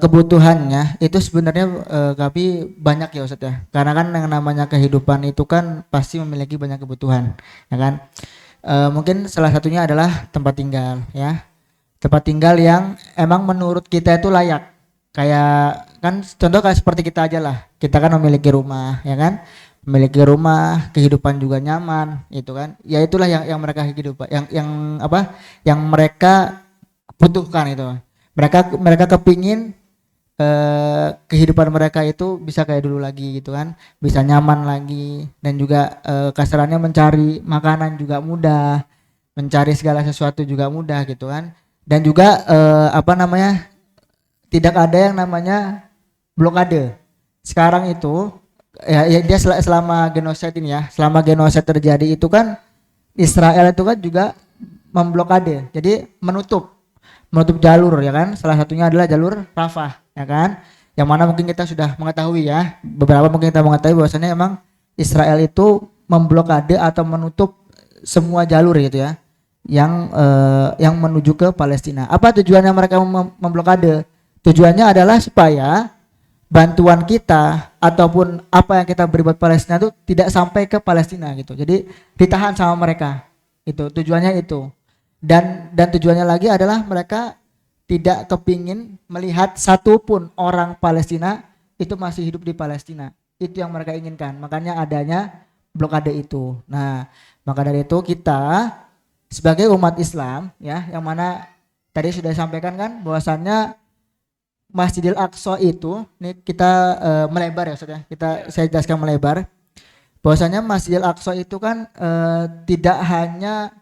kebutuhannya itu sebenarnya tapi banyak ya Ustaz ya. Karena kan yang namanya kehidupan itu kan pasti memiliki banyak kebutuhan, ya kan? Mungkin salah satunya adalah tempat tinggal ya. Tempat tinggal yang emang menurut kita itu layak. Kayak kan contoh kayak seperti kita aja lah. Kita kan memiliki rumah, ya kan? Memiliki rumah, kehidupan juga nyaman, itu kan. Ya itulah yang mereka hidup, yang apa? Yang mereka butuhkan itu. Mereka mereka kepingin kehidupan mereka itu bisa kayak dulu lagi gitu kan, bisa nyaman lagi dan juga kasarannya mencari makanan juga mudah, mencari segala sesuatu juga mudah gitu kan, dan juga apa namanya, tidak ada yang namanya blokade sekarang itu ya dia selama genosida ini ya, selama genosida terjadi itu kan Israel itu kan juga memblokade, jadi menutup jalur ya kan, salah satunya adalah jalur Rafah ya kan, yang mana mungkin kita sudah mengetahui ya, beberapa mungkin kita mengetahui bahwasannya emang Israel itu memblokade atau menutup semua jalur gitu ya, yang menuju ke Palestina. Apa tujuannya mereka memblokade? Tujuannya adalah supaya bantuan kita ataupun apa yang kita beri buat Palestina itu tidak sampai ke Palestina gitu, jadi ditahan sama mereka, itu tujuannya itu. Dan tujuannya lagi adalah mereka tidak kepingin melihat satupun orang Palestina itu masih hidup di Palestina. Itu yang mereka inginkan. Makanya adanya blokade itu. Nah, maka dari itu kita sebagai umat Islam ya, yang mana tadi sudah disampaikan kan bahwasannya Masjidil Aqsa itu, ini kita melebar ya Ustaz ya. Saya jelaskan melebar. Bahwasanya Masjidil Aqsa itu kan tidak hanya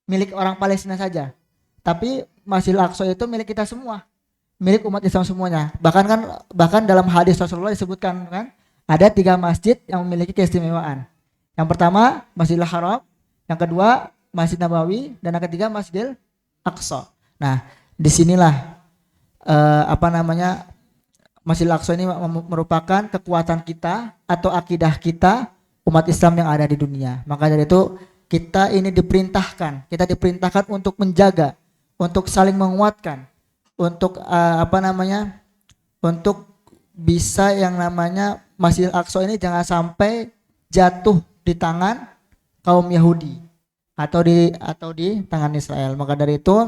milik orang Palestina saja, tapi Masjidil Aqsa itu milik kita semua, milik umat Islam semuanya. Bahkan dalam hadis Rasulullah disebutkan kan ada 3 masjid yang memiliki keistimewaan. Yang pertama Masjidil Haram, yang kedua Masjid Nabawi, dan yang ketiga Masjidil Aqsa. Nah, disinilah apa namanya, Masjidil Aqsa ini merupakan kekuatan kita atau akidah kita umat Islam yang ada di dunia. Maka dari itu kita ini diperintahkan untuk menjaga, untuk saling menguatkan, untuk apa namanya, untuk bisa yang namanya Masjidil Aqsa ini jangan sampai jatuh di tangan kaum Yahudi atau di tangan Israel. Maka dari itu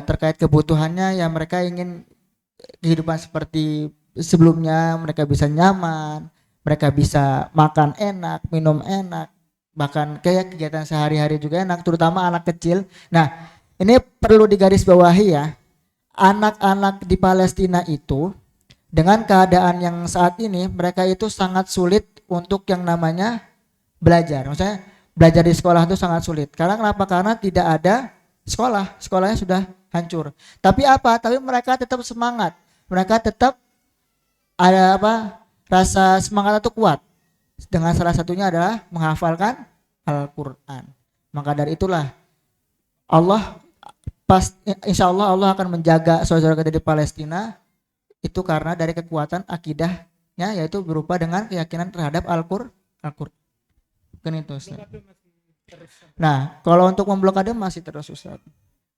terkait kebutuhannya ya, mereka ingin kehidupan seperti sebelumnya, mereka bisa nyaman, mereka bisa makan enak, minum enak, bahkan kayak kegiatan sehari-hari juga enak, terutama anak kecil. Nah, ini perlu digarisbawahi ya, anak-anak di Palestina itu dengan keadaan yang saat ini mereka itu sangat sulit untuk yang namanya belajar. Maksudnya belajar di sekolah itu sangat sulit. Karena kenapa? Karena tidak ada sekolahnya sudah hancur. Tapi apa? Tapi mereka tetap semangat. Mereka tetap ada apa? Rasa semangat itu kuat. Dengan salah satunya adalah menghafalkan Al-Quran. Maka dari itulah Allah insya Allah Allah akan menjaga saudara kita di Palestina itu karena dari kekuatan akidahnya, yaitu berupa dengan keyakinan terhadap Al-Quran. Kan itu Ustaz. Nah, kalau untuk memblokade masih terus Ustaz.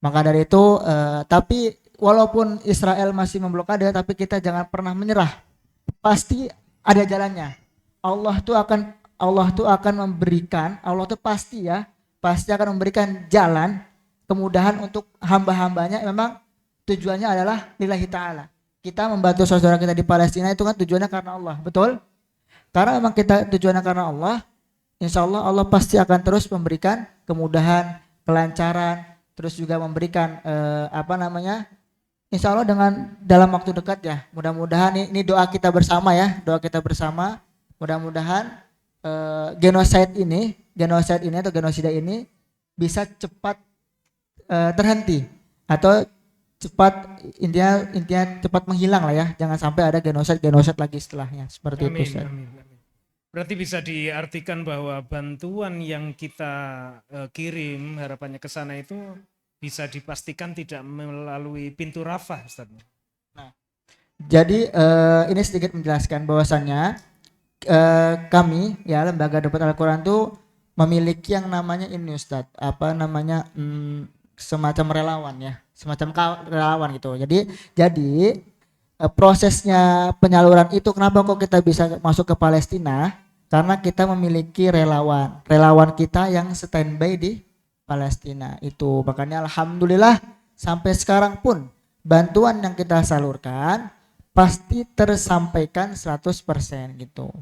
Maka dari itu tapi walaupun Israel masih memblokade, tapi kita jangan pernah menyerah. Pasti ada jalannya. Allah tuh akan memberikan, Allah tuh pasti akan memberikan jalan kemudahan untuk hamba-hambanya. Memang tujuannya adalah lillahi ta'ala. Kita membantu saudara kita di Palestina itu kan tujuannya karena Allah, betul? Karena memang kita tujuannya karena Allah, insya Allah Allah pasti akan terus memberikan kemudahan, kelancaran, terus juga memberikan apa namanya, insya Allah dengan dalam waktu dekat ya. Mudah-mudahan ini doa kita bersama ya, doa kita bersama. Mudah-mudahan genosida atau genosida ini bisa cepat terhenti atau intinya cepat menghilang lah ya, jangan sampai ada genosida lagi setelahnya, seperti amin, itu. amin. Berarti bisa diartikan bahwa bantuan yang kita kirim harapannya ke sana itu bisa dipastikan tidak melalui pintu Rafah, Ustaz. Nah, jadi ini sedikit menjelaskan bahwasannya kami ya Lembaga Dapat Al-Quran itu memiliki yang namanya ini Ustadz, apa namanya semacam relawan ya, semacam relawan gitu. Jadi prosesnya penyaluran itu kenapa kok kita bisa masuk ke Palestina? Karena kita memiliki relawan, relawan kita yang standby di Palestina itu. Makanya alhamdulillah sampai sekarang pun bantuan yang kita salurkan pasti tersampaikan 100% gitu.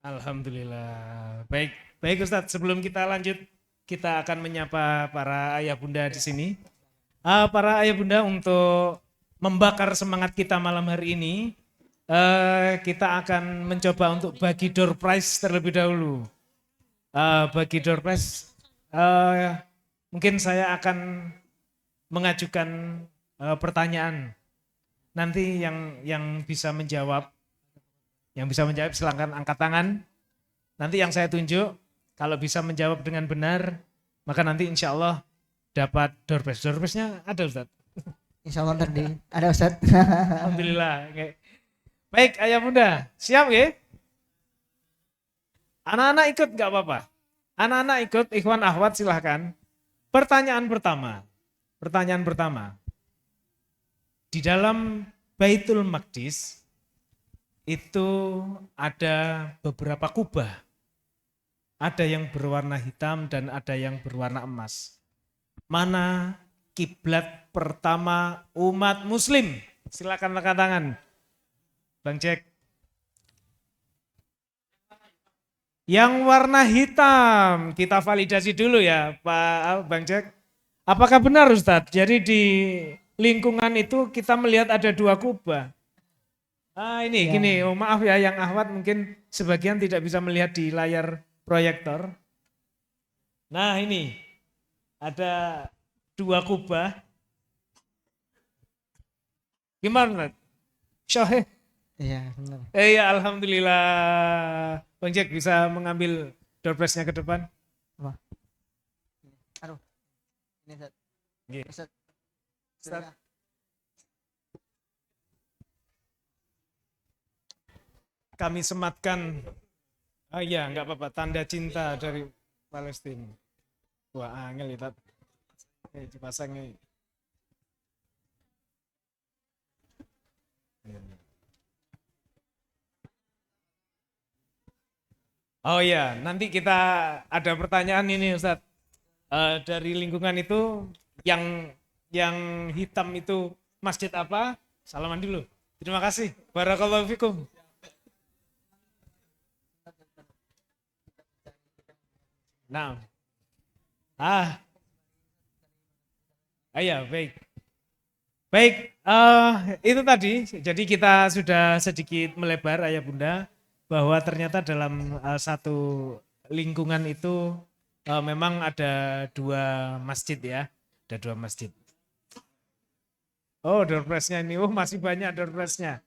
Alhamdulillah. Baik, baik Ustadz. Sebelum kita lanjut, kita akan menyapa para ayah bunda di sini. Para ayah bunda, untuk membakar semangat kita malam hari ini, kita akan mencoba untuk bagi door prize terlebih dahulu. Bagi door prize, mungkin saya akan mengajukan pertanyaan. Nanti yang bisa menjawab, silakan angkat tangan. Nanti yang saya tunjuk, kalau bisa menjawab dengan benar, maka nanti insya Allah dapat door prize. Door prize-nya ada Ustaz? Insya Allah tadi ada Ustaz. Alhamdulillah. Oke. Baik ayah bunda, siap ya? Anak-anak ikut gak apa-apa. Anak-anak ikut, ikhwan akhwat silahkan. Pertanyaan pertama. Di dalam Baitul Maqdis itu ada beberapa kubah. Ada yang berwarna hitam dan ada yang berwarna emas. Mana kiblat pertama umat muslim? Silakan angkat tangan. Bang Jack. Yang warna hitam, kita validasi dulu ya Pak Bang Jack. Apakah benar Ustadz? Jadi di lingkungan itu kita melihat ada dua kubah. Ini Ya. gini, maaf ya yang ahwat mungkin sebagian tidak bisa melihat di layar proyektor. Nah ini, ada dua kubah. Gimana Ustadz? Syahih. Iya benar. Ya alhamdulillah. Bang Jack bisa mengambil door prize-nya ke depan. Apa? Aduh. Ini Ustaz. Nggih. Ustaz. Ustaz. Kami sematkan, iya nggak apa-apa, tanda cinta dari Palestina. Wah angel itu. Dipasang ini. Oh iya, nanti kita ada pertanyaan ini Ustadz. Dari lingkungan itu yang hitam itu masjid apa? Salaman dulu. Terima kasih. Barakallahu fikum. Nah, iya baik. Baik, itu tadi. Jadi kita sudah sedikit melebar ayah bunda bahwa ternyata dalam satu lingkungan itu memang ada dua masjid ya, ada dua masjid. Oh, door prize-nya ini, masih banyak door prize-nya.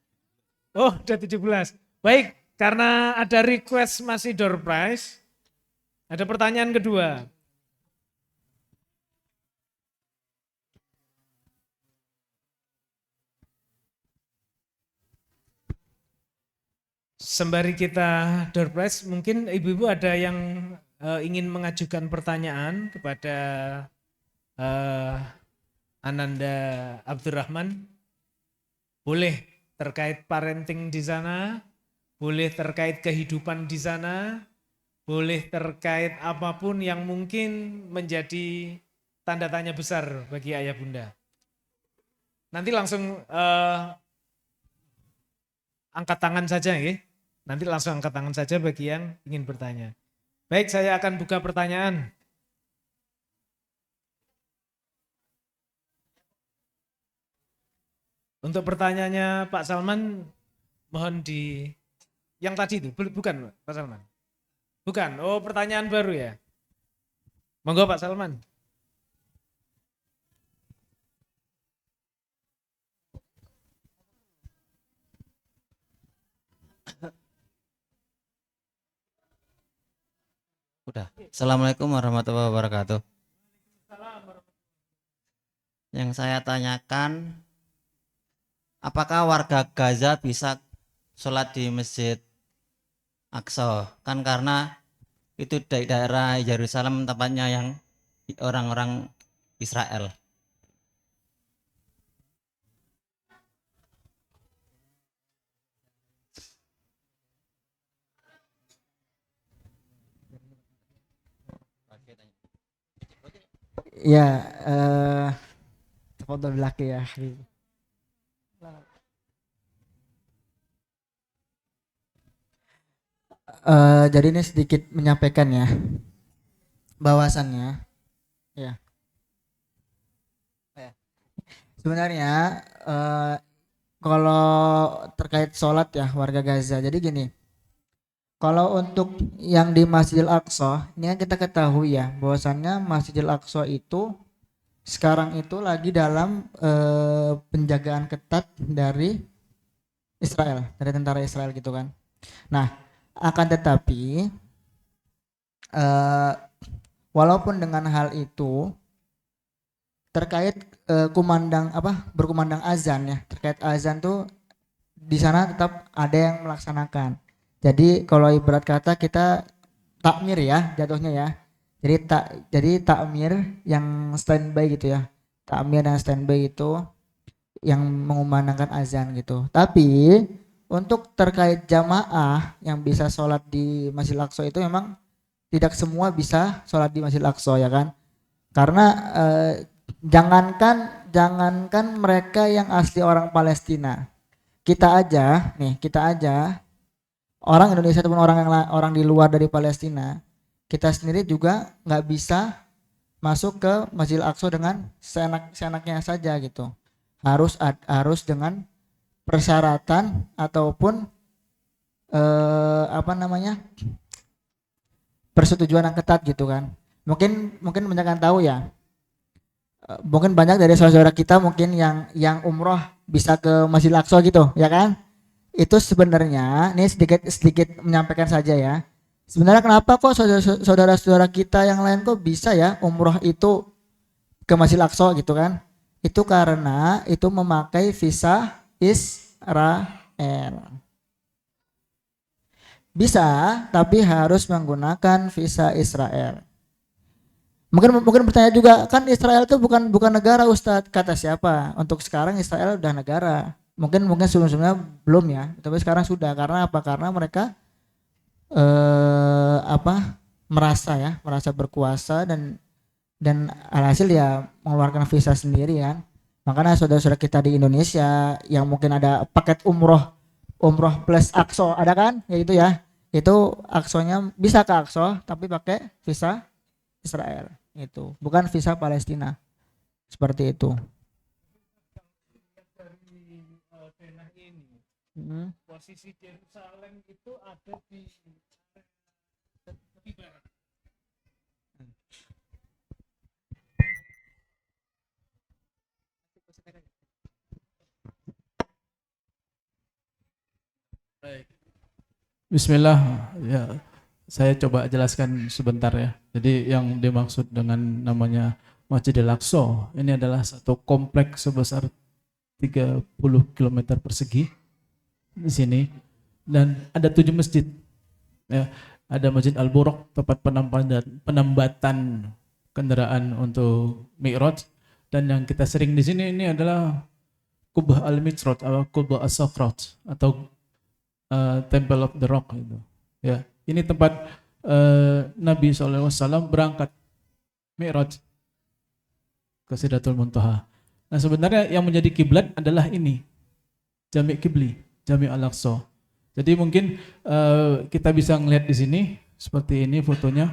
Oh, udah 17. Baik, karena ada request masih door prize, ada pertanyaan kedua. Sembari kita door prize, mungkin ibu-ibu ada yang ingin mengajukan pertanyaan kepada Ananda Abdurrahman. Boleh terkait parenting di sana, boleh terkait kehidupan di sana, boleh terkait apapun yang mungkin menjadi tanda tanya besar bagi ayah bunda. Nanti langsung angkat tangan saja ya. Nanti langsung angkat tangan saja bagi yang ingin bertanya. Baik, saya akan buka pertanyaan. Untuk pertanyaannya Pak Salman, mohon di yang tadi itu, bukan Pak Salman? Bukan, oh pertanyaan baru ya. Monggo Pak Salman. Udah. Assalamualaikum warahmatullahi wabarakatuh. Yang saya tanyakan, apakah warga Gaza bisa sholat di Masjid Aqsa? Kan karena itu daerah Yerusalem tempatnya yang orang-orang Israel. Ya, tafadhol bil haqi ya Habib. Jadi ini sedikit menyampaikan ya, bahwasannya ya. Ya. Sebenarnya kalau terkait sholat ya warga Gaza. Jadi gini, kalau untuk yang di Masjidil Aqsa, ini kan kita ketahui ya, bahwasannya Masjidil Aqsa itu sekarang itu lagi dalam penjagaan ketat dari Israel, dari tentara Israel gitu kan. Nah, akan tetapi eh, walaupun dengan hal itu terkait kumandang apa berkumandang azan ya, terkait azan tuh di sana tetap ada yang melaksanakan. Jadi kalau ibarat kata kita takmir ya jatuhnya ya. Jadi takmir yang standby gitu ya. Takmir dan standby itu yang mengumandangkan azan gitu. Tapi untuk terkait jamaah yang bisa sholat di Masjidil Aqsa itu memang tidak semua bisa sholat di Masjidil Aqsa ya kan. Karena jangankan mereka yang asli orang Palestina, kita aja orang Indonesia ataupun orang di luar dari Palestina, kita sendiri juga nggak bisa masuk ke Masjidil Aqsa dengan seenaknya saja gitu. Harus dengan persyaratan ataupun apa namanya persetujuan yang ketat gitu kan. Mungkin banyak yang tahu ya. Mungkin banyak dari saudara kita mungkin yang umroh bisa ke Masjidil Aqsa gitu ya kan. Itu sebenarnya ini sedikit menyampaikan saja ya. Sebenarnya kenapa kok saudara-saudara kita yang lain kok bisa ya umroh itu ke Masjidil Aqsa gitu kan? Itu karena itu memakai visa Israel. Bisa, tapi harus menggunakan visa Israel. Mungkin bertanya juga, kan Israel itu bukan negara Ustadz. Kata siapa? Untuk sekarang Israel udah negara. Mungkin sebelumnya belum ya, tapi sekarang sudah. Karena apa? Karena mereka merasa berkuasa dan alhasil ya mengeluarkan visa sendiri kan. Makanya saudara-saudara kita di Indonesia yang mungkin ada paket umroh plus Aqsa ada kan? Ya itu ya. Itu Aqsanya bisa ke Aqsa tapi pakai visa Israel itu, bukan visa Palestina. Seperti itu. Dari denah ini, Hmm. posisi Yerusalem itu ada di tepi barat. Baik. Bismillah, ya saya coba jelaskan sebentar ya. Jadi yang dimaksud dengan namanya Masjidil Aqsa ini adalah satu kompleks sebesar 30 km persegi di sini dan ada 7 masjid. Ya, ada Masjid Al-Buraq tempat penambatan kendaraan untuk Mi'raj, dan yang kita sering di sini ini adalah Kubah Al-Mi'raj atau Kubah As-Sakrat atau Temple of the Rock itu. Ya, ini tempat Nabi SAW berangkat Mi'raj ke Sidratul Muntaha. Nah, sebenarnya yang menjadi kiblat adalah ini, Jami' Qibli, Jami' Al-Aqsa. Jadi mungkin kita bisa ngelihat di sini seperti ini fotonya.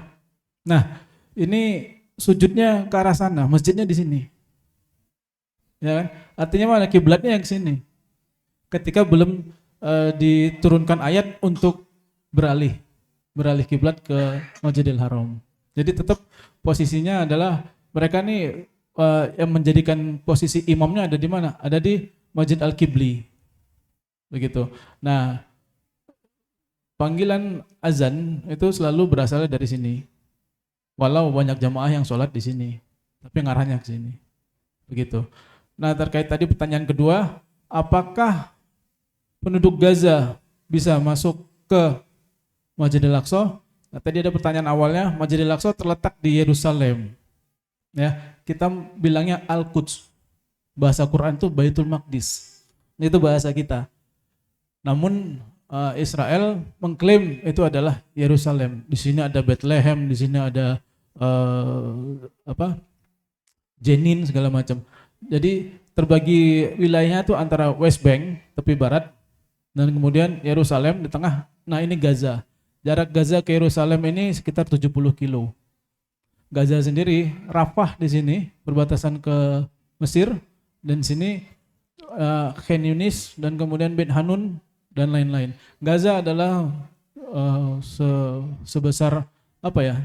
Nah, ini sujudnya ke arah sana, masjidnya di sini. Ya kan? Artinya mana kiblatnya yang ke sini. Ketika belum diturunkan ayat untuk beralih kiblat ke Masjidil Haram. Jadi tetap posisinya adalah mereka nih yang menjadikan posisi imamnya ada di mana? Ada di Masjid Al-Qibli. Begitu. Nah, panggilan azan itu selalu berasal dari sini. Walau banyak jamaah yang sholat di sini, tapi ngarahnya ke sini. Begitu. Nah, terkait tadi pertanyaan kedua, apakah penduduk Gaza bisa masuk ke Masjidil Aqsa? Nah, tadi ada pertanyaan awalnya, Masjidil Aqsa terletak di Yerusalem. Ya, kita bilangnya Al-Quds. Bahasa Quran itu Baitul Maqdis. Itu bahasa kita. Namun Israel mengklaim itu adalah Yerusalem. Di sini ada Bethlehem, di sini ada Jenin segala macam. Jadi terbagi wilayahnya itu antara West Bank tepi barat dan kemudian Yerusalem di tengah. Nah ini Gaza. Jarak Gaza ke Yerusalem ini sekitar 70 kilo. Gaza sendiri, Rafah di sini berbatasan ke Mesir dan sini Khan Yunis dan kemudian Bet Hanun dan lain-lain. Gaza adalah sebesar apa ya,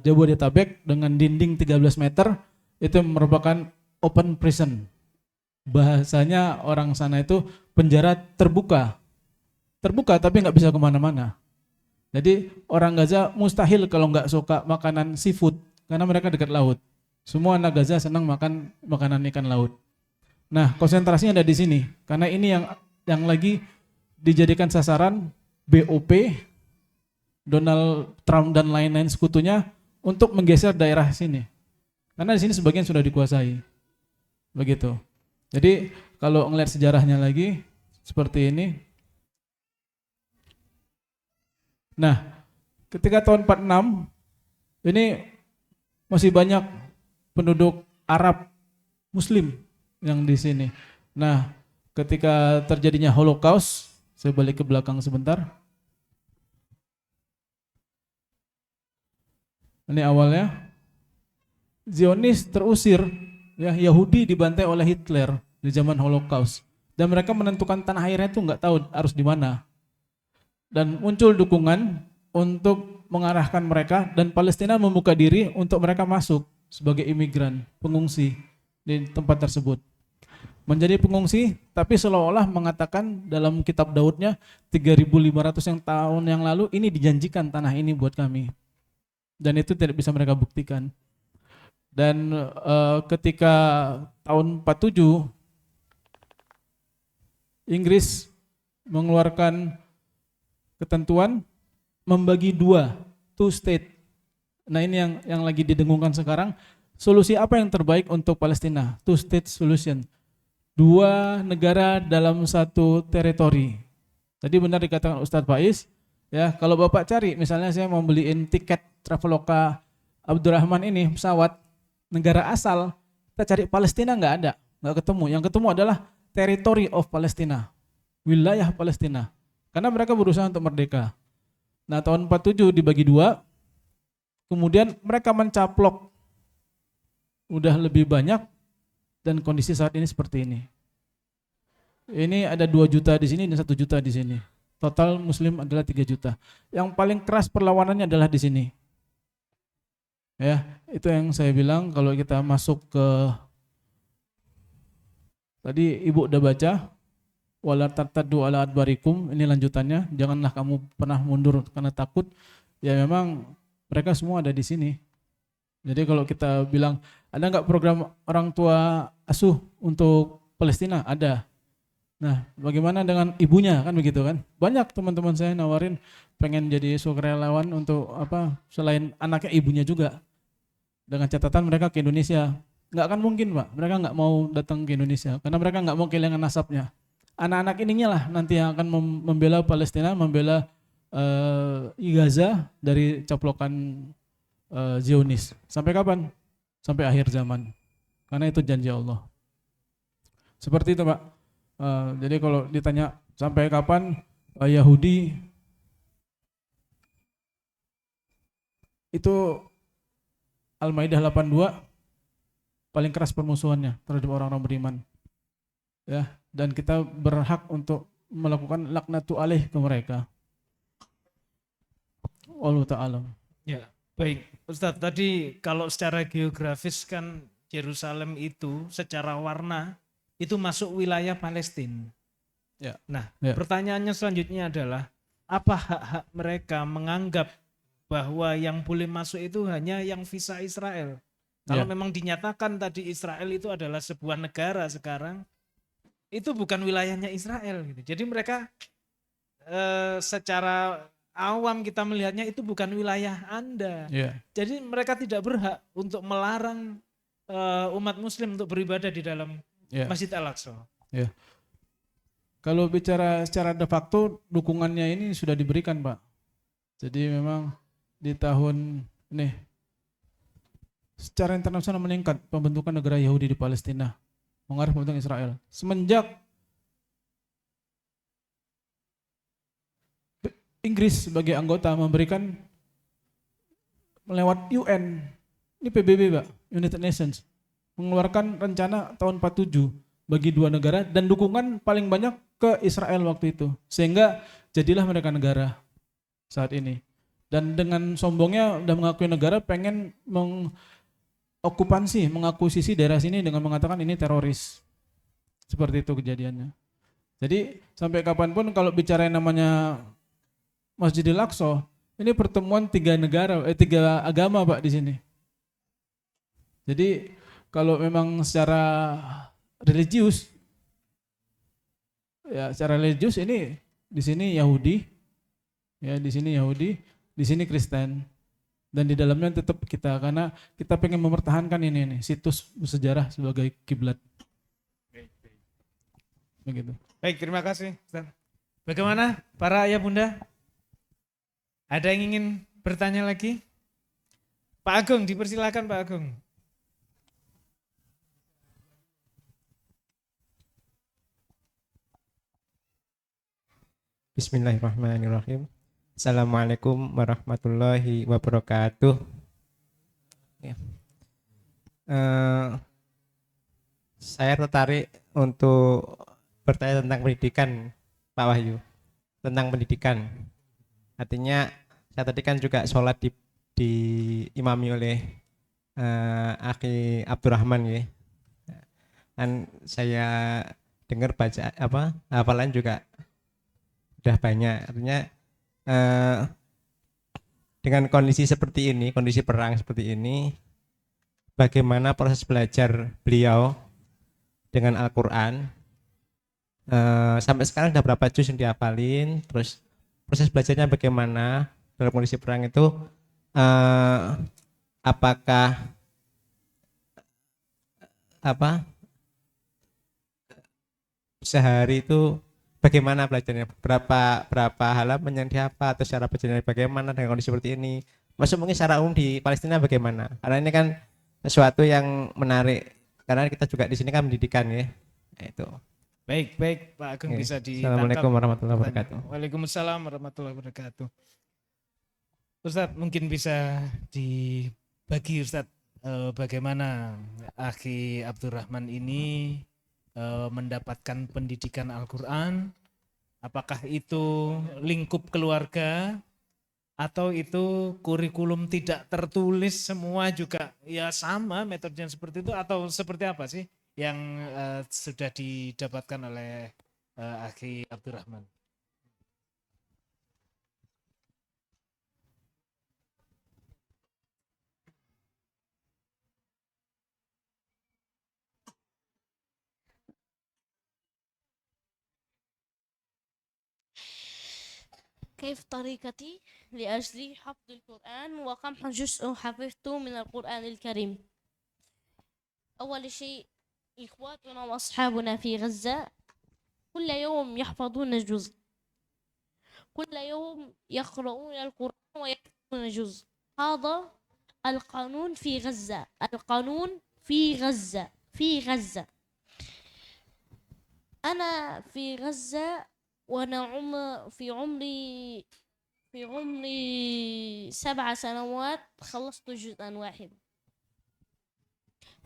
Jabodetabek dengan dinding 13 meter, itu merupakan open prison. Bahasanya orang sana itu penjara terbuka. Terbuka tapi nggak bisa kemana-mana. Jadi orang Gaza mustahil kalau nggak suka makanan seafood karena mereka dekat laut. Semua anak Gaza senang makan makanan ikan laut. Nah, konsentrasinya ada di sini karena ini yang lagi dijadikan sasaran BOP, Donald Trump dan lain-lain sekutunya untuk menggeser daerah sini. Karena di sini sebagian sudah dikuasai. Begitu. Jadi kalau ngelihat sejarahnya lagi seperti ini. Nah, ketika tahun 46 ini masih banyak penduduk Arab Muslim yang di sini. Nah, ketika terjadinya Holocaust, saya balik ke belakang sebentar. Ini awalnya Zionis terusir, ya Yahudi dibantai oleh Hitler di zaman Holocaust, dan mereka menentukan tanah airnya itu nggak tahu harus di mana. Dan muncul dukungan untuk mengarahkan mereka dan Palestina membuka diri untuk mereka masuk sebagai imigran, pengungsi di tempat tersebut. Menjadi pengungsi, tapi seolah-olah mengatakan dalam kitab Daudnya 3.500 tahun yang lalu ini dijanjikan tanah ini buat kami. Dan itu tidak bisa mereka buktikan. Dan ketika tahun 47 Inggris mengeluarkan ketentuan membagi dua, two state. Nah ini yang lagi didengungkan sekarang. Solusi apa yang terbaik untuk Palestina? Two state solution. Dua negara dalam satu teritori. Tadi benar dikatakan Ustadz Faiz, ya kalau Bapak cari, misalnya saya mau beliin tiket Traveloka Abdurrahman ini pesawat negara asal, kita cari Palestina nggak ketemu. Yang ketemu adalah territory of Palestina, wilayah Palestina. Karena mereka berusaha untuk merdeka. Nah tahun 47 dibagi dua, kemudian mereka mencaplok udah lebih banyak dan kondisi saat ini seperti ini. Ini ada 2 juta di sini dan 1 juta di sini. Total Muslim adalah 3 juta. Yang paling keras perlawanannya adalah di sini. Ya, itu yang saya bilang kalau kita masuk ke tadi Ibu udah baca wala tartaddu ala adbarikum, ini lanjutannya, janganlah kamu pernah mundur karena takut. Ya memang mereka semua ada di sini. Jadi kalau kita bilang ada nggak program orang tua asuh untuk Palestina? Ada. Nah, bagaimana dengan ibunya, kan begitu kan? Banyak teman-teman saya nawarin pengen jadi sukarelawan untuk apa? Selain anaknya, ibunya juga. Dengan catatan mereka ke Indonesia. Nggak akan mungkin, Pak. Mereka nggak mau datang ke Indonesia karena mereka nggak mau kehilangan nasabnya. Anak-anak ininya lah nanti yang akan membela Palestina, membela Gaza dari caplokan Zionis. Sampai kapan? Sampai akhir zaman. Karena itu janji Allah. Seperti itu, Pak. Jadi kalau ditanya sampai kapan Yahudi itu Al-Maidah 82 paling keras permusuhannya terhadap orang-orang beriman. Ya, dan kita berhak untuk melakukan laknatu alaih ke mereka. Wallahu ta'ala. Ya, baik. Ustadz, tadi kalau secara geografis kan Yerusalem itu secara warna itu masuk wilayah Palestina. Ya. Nah, Ya. pertanyaannya selanjutnya adalah apa hak-hak mereka menganggap bahwa yang boleh masuk itu hanya yang visa Israel? Kalau Ya. memang dinyatakan tadi Israel itu adalah sebuah negara sekarang, itu bukan wilayahnya Israel gitu. Jadi mereka secara awam kita melihatnya itu bukan wilayah Anda. Ya. Jadi mereka tidak berhak untuk melarang umat muslim untuk beribadah di dalam Ya. Masjid Al-Aqsa. Ya. Kalau bicara secara de facto dukungannya ini sudah diberikan, Pak. Jadi memang di tahun ini secara internasional meningkat pembentukan negara Yahudi di Palestina mengarah pembentukan Israel. Semenjak Inggris sebagai anggota memberikan melewat UN, ini PBB Pak, United Nations, mengeluarkan rencana tahun 47 bagi dua negara dan dukungan paling banyak ke Israel waktu itu. Sehingga jadilah mereka negara saat ini. Dan dengan sombongnya udah mengakui negara, pengen mengakuisisi daerah sini dengan mengatakan ini teroris. Seperti itu kejadiannya. Jadi sampai kapanpun kalau bicara yang namanya Masjidil Aqsa, ini pertemuan tiga agama Pak di sini. Jadi kalau memang secara religius, ya secara religius ini di sini Yahudi, ya di sini Yahudi, di sini Kristen, dan di dalamnya tetap kita karena kita pengen mempertahankan ini situs bersejarah sebagai kiblat. Begitu. Baik, terima kasih Ustaz. Bagaimana para ayah bunda? Ada yang ingin bertanya lagi? Pak Agung, dipersilakan Pak Agung. Bismillahirrahmanirrahim. Assalamualaikum warahmatullahi wabarakatuh. Ya. Saya tertarik untuk bertanya tentang pendidikan, Pak Wahyu. Tentang pendidikan. Artinya saya tadi kan juga sholat diimami oleh Akhi Abdurrahman ya. Dan saya dengar baca hafalan juga udah banyak. Artinya dengan kondisi seperti ini, kondisi perang seperti ini, bagaimana proses belajar beliau dengan Al-Quran? Sampai sekarang udah berapa juz yang dihafalin? Terus proses belajarnya bagaimana dalam kondisi perang itu? Apakah sehari itu bagaimana belajarnya? Berapa halaman yang dihafal atau secara belajarnya bagaimana dengan kondisi seperti ini? Maksud mungkin secara umum di Palestina bagaimana? Karena ini kan sesuatu yang menarik karena kita juga di sini kan pendidikan ya. Itu. Baik, Pak Agung bisa ditangkap. Assalamualaikum warahmatullahi wabarakatuh. Waalaikumsalam warahmatullahi wabarakatuh. Ustaz, mungkin bisa dibagi Ustaz bagaimana Akhi Abdurrahman ini mendapatkan pendidikan Al-Quran, apakah itu lingkup keluarga atau itu kurikulum tidak tertulis semua juga ya sama metodenya seperti itu atau seperti apa sih yang sudah didapatkan oleh Akhi Abdurrahman? كيف طريقتي لأجل حفظ القرآن وكم جزء حفظته من القرآن الكريم؟ أول شيء إخواتنا وأصحابنا في غزة كل يوم يحفظون جزء، كل يوم يقرؤون القرآن ويحفظون جزء. هذا القانون في غزة، القانون في غزة، في غزة. أنا في غزة وأنا في عمري 7 سنوات خلصت جزءا واحدا.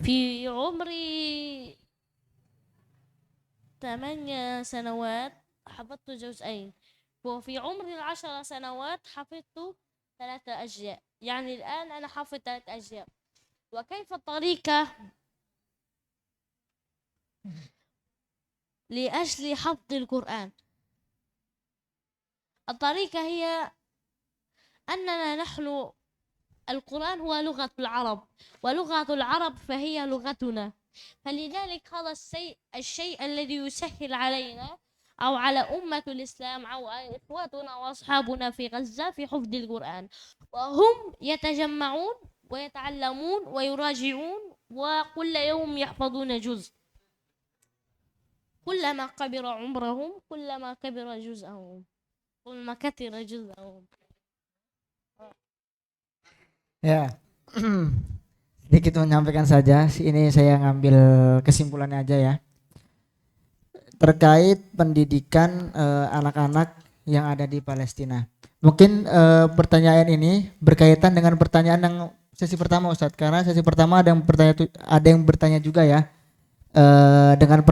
في عمري 8 سنوات حفظت جزئين، وفي عمري 10 سنوات حفظت 3 أجزاء. يعني الآن أنا حافظ 3 أجزاء. وكيف الطريقة لأجل حفظ القرآن؟ الطريقة هي أننا نحن القرآن هو لغة العرب، ولغة العرب فهي لغتنا، فلذلك هذا الشيء الذي يسهل علينا أو على أمة الإسلام أو إخواتنا وأصحابنا في غزة في حفظ القرآن، وهم يتجمعون ويتعلمون ويراجعون وكل يوم يحفظون جزء. كلما كبر عمرهم كلما كبر جزءهم، كلما كثر جزءهم. Ya. sedikit menyampaikan saja. Ini saya ngambil kesimpulannya aja ya. Terkait pendidikan anak-anak yang ada di Palestina. Mungkin pertanyaan ini berkaitan dengan pertanyaan yang sesi pertama Ustadz, karena sesi pertama ada yang bertanya juga ya dengan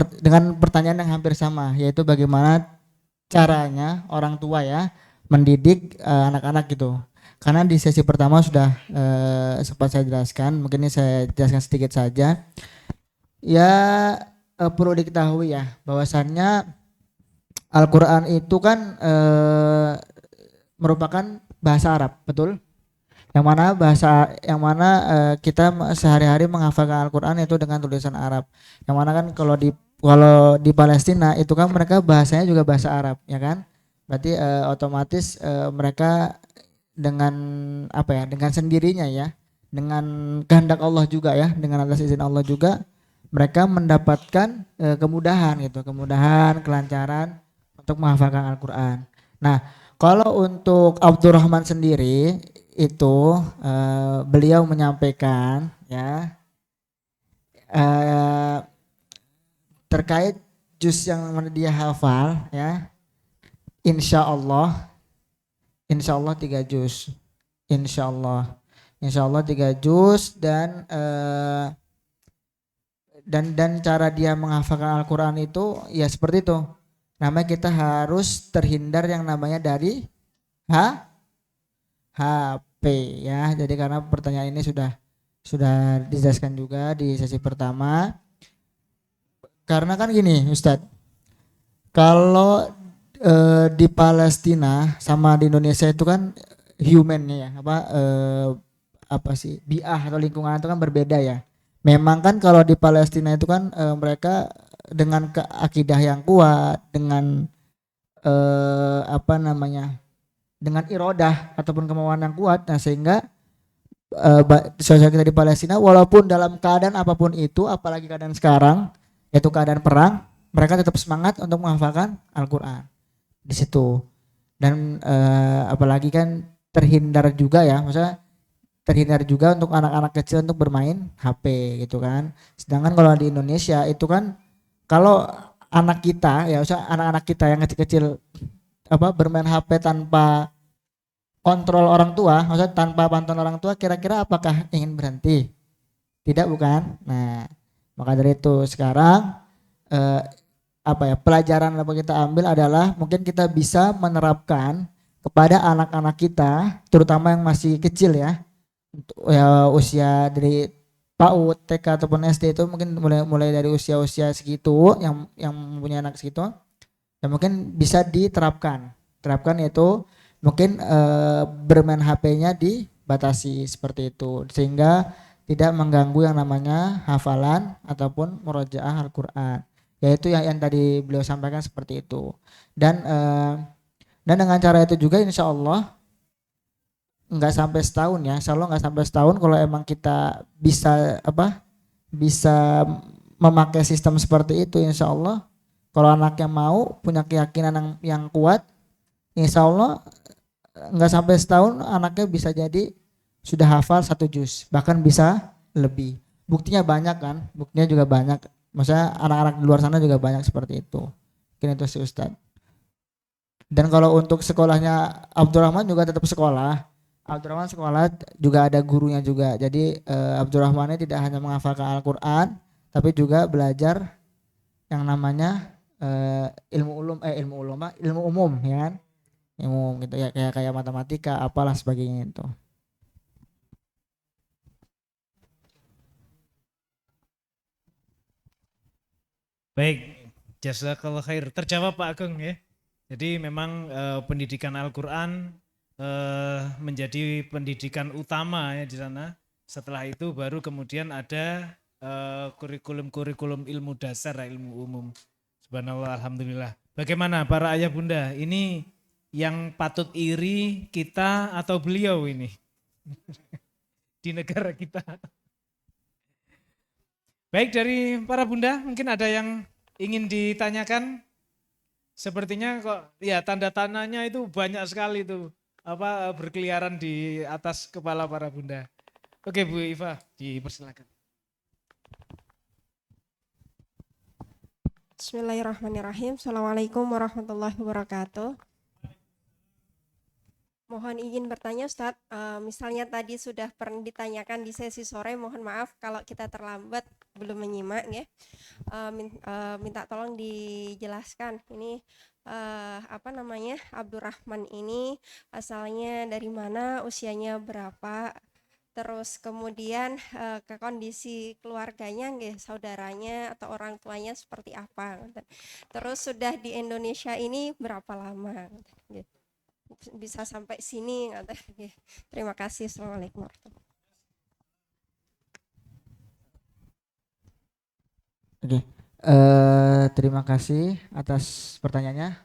pertanyaan yang hampir sama, yaitu bagaimana caranya orang tua ya mendidik anak-anak gitu. Karena di sesi pertama sudah sempat saya jelaskan, mungkin ini saya jelaskan sedikit saja. Ya perlu diketahui ya bahwasannya Al-Quran itu kan merupakan bahasa Arab, betul? Yang mana kita sehari-hari menghafalkan Al-Quran itu dengan tulisan Arab. Yang mana kan kalau di Palestina itu kan mereka bahasanya juga bahasa Arab, ya kan? Berarti otomatis mereka dengan apa ya? Dengan sendirinya ya, dengan kehendak Allah juga ya, dengan atas izin Allah juga mereka mendapatkan kemudahan gitu, kelancaran untuk menghafalkan Al-Quran. Nah, kalau untuk Abdurrahman sendiri itu beliau menyampaikan ya terkait juz yang mana dia hafal ya, insya Allah 3 juz, insya Allah 3 juz dan cara dia menghafalkan Al-Quran itu ya seperti itu. Namanya kita harus terhindar yang namanya dari HP ya. Jadi karena pertanyaan ini sudah dijelaskan juga di sesi pertama. Karena kan gini Ustadz, kalau di Palestina sama di Indonesia itu kan humannya ya apa sih biah atau lingkungan itu kan berbeda ya. Memang kan kalau di Palestina itu kan mereka dengan akidah yang kuat, dengan dengan irodah ataupun kemauan yang kuat, nah sehingga sosial kita di Palestina walaupun dalam keadaan apapun itu, apalagi keadaan sekarang yaitu keadaan perang, mereka tetap semangat untuk menghafalkan Al-Quran di situ. Dan apalagi kan terhindar juga ya, maksudnya terhindar juga untuk anak-anak kecil untuk bermain HP gitu kan. Sedangkan kalau di Indonesia itu kan kalau anak kita ya, usah anak-anak kita yang kecil-kecil bermain HP tanpa kontrol orang tua, maksudnya tanpa bantuan orang tua, kira-kira apakah ingin berhenti? Tidak, bukan? Nah, maka dari itu sekarang pelajaran yang kita ambil adalah mungkin kita bisa menerapkan kepada anak-anak kita, terutama yang masih kecil ya, usia dari PAUD, TK ataupun SD itu mungkin mulai dari usia segitu yang mempunyai anak segitu, dan mungkin bisa diterapkan yaitu mungkin bermain HP-nya dibatasi seperti itu sehingga tidak mengganggu yang namanya hafalan ataupun murojaah Al-Quran, yaitu yang tadi beliau sampaikan seperti itu. Dan dengan cara itu juga insya Allah nggak sampai setahun ya, insya Allah nggak sampai setahun kalau emang kita bisa memakai sistem seperti itu, insya Allah kalau anaknya mau punya keyakinan yang kuat, insya Allah nggak sampai setahun anaknya bisa jadi sudah hafal 1 juz, bahkan bisa lebih. Buktinya banyak kan, buktinya juga banyak, maksudnya anak-anak di luar sana juga banyak seperti itu. Mungkin itu sih Ustadz. Dan kalau untuk sekolahnya Abdurrahman juga tetap sekolah. Abdurrahman sekolah juga ada gurunya juga. Jadi Abdurrahman ini tidak hanya menghafalkan Al-Quran, tapi juga belajar yang namanya ilmu umum ya kan, ilmu umum gitu ya, kayak matematika apalah sebagainya itu. Baik, jazakallah khair. Terjawab Pak Agung ya. Jadi memang pendidikan Al-Quran menjadi pendidikan utama ya di sana. Setelah itu baru kemudian ada kurikulum ilmu dasar, ilmu umum. Subhanallah, alhamdulillah. Bagaimana para ayah bunda? Ini yang patut iri kita atau beliau ini di negara kita? Baik, dari para bunda mungkin ada yang ingin ditanyakan. Sepertinya kok ya tanda tanyanya itu banyak sekali tuh berkeliaran di atas kepala para bunda. Oke Bu Iva, dipersilakan. Bismillahirrahmanirrahim. Assalamualaikum warahmatullahi wabarakatuh. Mohon izin bertanya Ustadz, misalnya tadi sudah pernah ditanyakan di sesi sore, mohon maaf kalau kita terlambat belum menyimak ya. Minta tolong dijelaskan ini apa namanya Abdurrahman ini asalnya dari mana, usianya berapa, terus kemudian ke kondisi keluarganya, nggih, saudaranya atau orang tuanya seperti apa. Terus sudah di Indonesia ini berapa lama? Nggih. Bisa sampai sini. Nggih. Terima kasih. Assalamualaikum warahmatullahi Oke. Terima kasih atas pertanyaannya.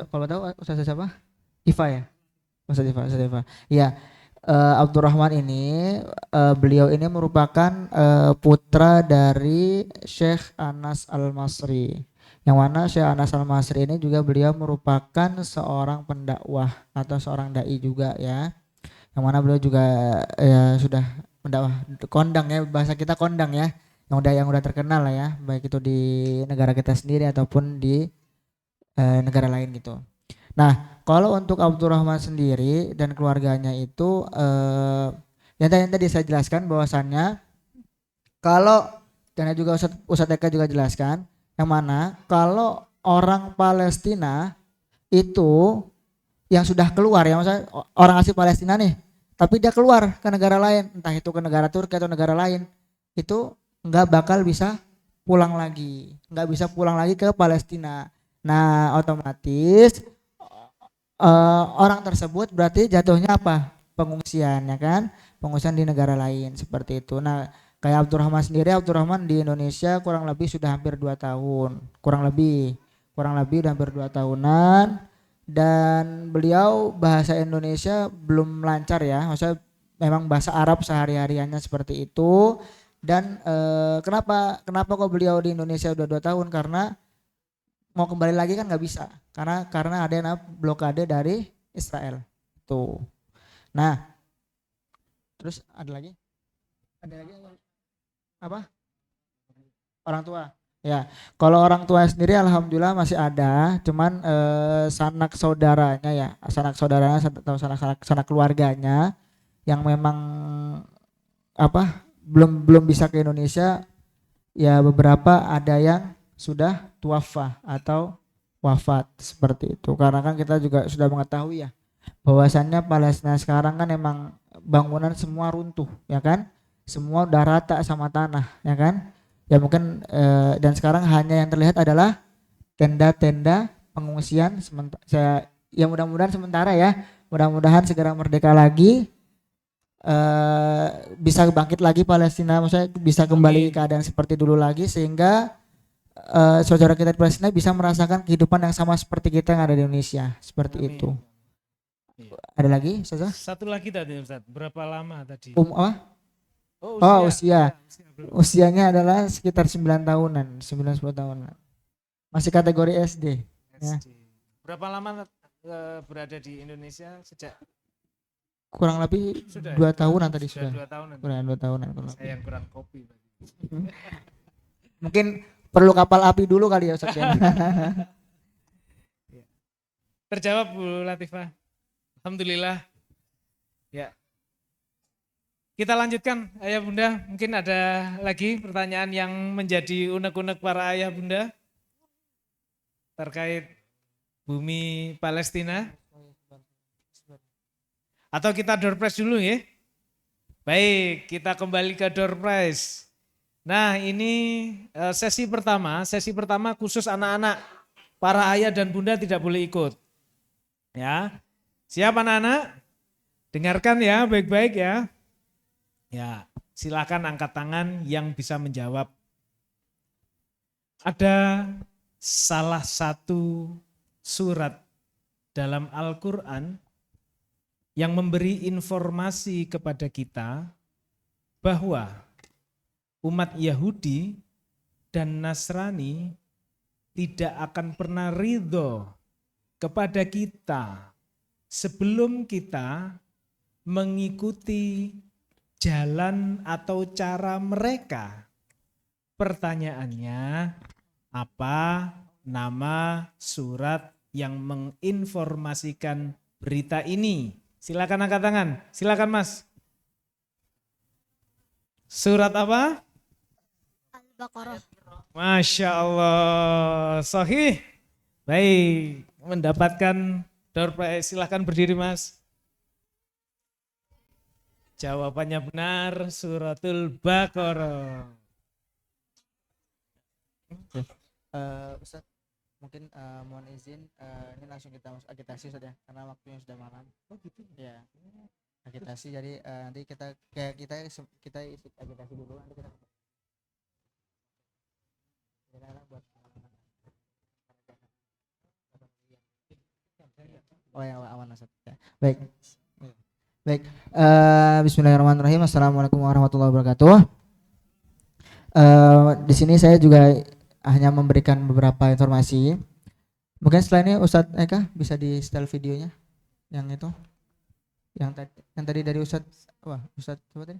Kalau tahu Ustaz siapa? Iva ya? Ustaz Iva. Ya, Abdurrahman ini beliau ini merupakan putra dari Syekh Anas Al-Masri. Yang mana Syekh Anas Al-Masri ini juga beliau merupakan seorang pendakwah atau seorang dai juga ya. Yang mana beliau juga ya sudah mendakwah, kondang ya, bahasa kita kondang ya. Yang udah terkenal lah ya, baik itu di negara kita sendiri ataupun di negara lain gitu. Nah, kalau untuk Abdurrahman sendiri dan keluarganya itu yang tadi saya jelaskan bahwasannya kalau dan juga Ustadz Eka juga jelaskan yang mana kalau orang Palestina itu yang sudah keluar ya, maksudnya orang asli Palestina nih, tapi dia keluar ke negara lain, entah itu ke negara Turki atau negara lain, itu nggak bakal bisa pulang lagi, nggak bisa pulang lagi ke Palestina. Nah, otomatis orang tersebut berarti jatuhnya apa? Pengungsian ya kan? Pengungsian di negara lain seperti itu. Nah, kayak Abdurrahman di Indonesia kurang lebih sudah hampir 2 tahun. Kurang lebih udah hampir 2 tahunan, dan beliau bahasa Indonesia belum lancar ya. Maksudnya memang bahasa Arab sehari-hariannya seperti itu. Dan kenapa kok beliau di Indonesia udah 2 tahun? Karena mau kembali lagi kan nggak bisa, karena ada yang blokade dari Israel tuh. Nah, terus ada lagi apa? Orang tua. Ya, kalau orang tua sendiri alhamdulillah masih ada, cuman sanak saudaranya atau sanak keluarganya yang memang apa belum bisa ke Indonesia ya, beberapa ada yang sudah tuafa atau wafat seperti itu. Karena kan kita juga sudah mengetahui ya bahwasannya Palestina sekarang kan emang bangunan semua runtuh ya kan, semua udah rata sama tanah ya kan. Ya mungkin dan sekarang hanya yang terlihat adalah tenda-tenda pengungsian sementara. Ya mudah-mudahan sementara ya, mudah-mudahan segera merdeka lagi, bisa bangkit lagi Palestina, maksudnya bisa kembali ke keadaan seperti dulu lagi, sehingga saudara kita di Palestina bisa merasakan kehidupan yang sama seperti kita yang ada di Indonesia seperti Amin. itu. Iya. Ada lagi Ustaz? Satu lagi tadi Ustaz, berapa lama tadi? Apa? Usia. Usianya adalah sekitar 9 tahunan, 9-10 tahunan. Masih kategori SD. Ya. SD. Berapa lama berada di Indonesia sejak? Kurang lebih Sudah 2 tahunan tadi sudah. sudah. 2 tahunan. Kurang 2 tahunan. Saya yang kurang kopi. Mungkin perlu kapal api dulu kali ya Ustaz ya. Terjawab Bu Latifah. Alhamdulillah. Ya. Kita lanjutkan Ayah Bunda. Mungkin ada lagi pertanyaan yang menjadi unek-unek para ayah bunda terkait bumi Palestina. Atau kita door prize dulu ya. Baik, kita kembali ke door prize. Nah, ini sesi pertama khusus anak-anak. Para ayah dan bunda tidak boleh ikut. Ya. Siap anak-anak? Dengarkan ya baik-baik ya. Ya, silakan angkat tangan yang bisa menjawab. Ada salah satu surat dalam Al-Quran yang memberi informasi kepada kita bahwa umat Yahudi dan Nasrani tidak akan pernah ridho kepada kita sebelum kita mengikuti jalan atau cara mereka. Pertanyaannya, apa nama surat yang menginformasikan berita ini? Silakan angkat tangan. Silakan Mas. Surat apa? Al-Baqarah. Masya Allah. Sahih. Baik. Mendapatkan door prize. Silakan berdiri Mas. Jawabannya benar. Suratul Baqarah. Ustaz, mungkin mohon izin ini langsung kita masuk agitasi Ustaz ya, karena waktunya sudah malam. Oh gitu. Ya. Agitasi jadi nanti kita ikut agitasi dulu nanti kita buat oh ya aman Ustaz. Ya. Baik. Baik. Bismillahirrahmanirrahim. Assalamualaikum warahmatullahi wabarakatuh. Di sini saya juga hanya memberikan beberapa informasi. Mungkin setelah ini Ustadz Eka bisa di setel videonya yang itu, yang tadi dari Ustadz, Ustadz coba tadi,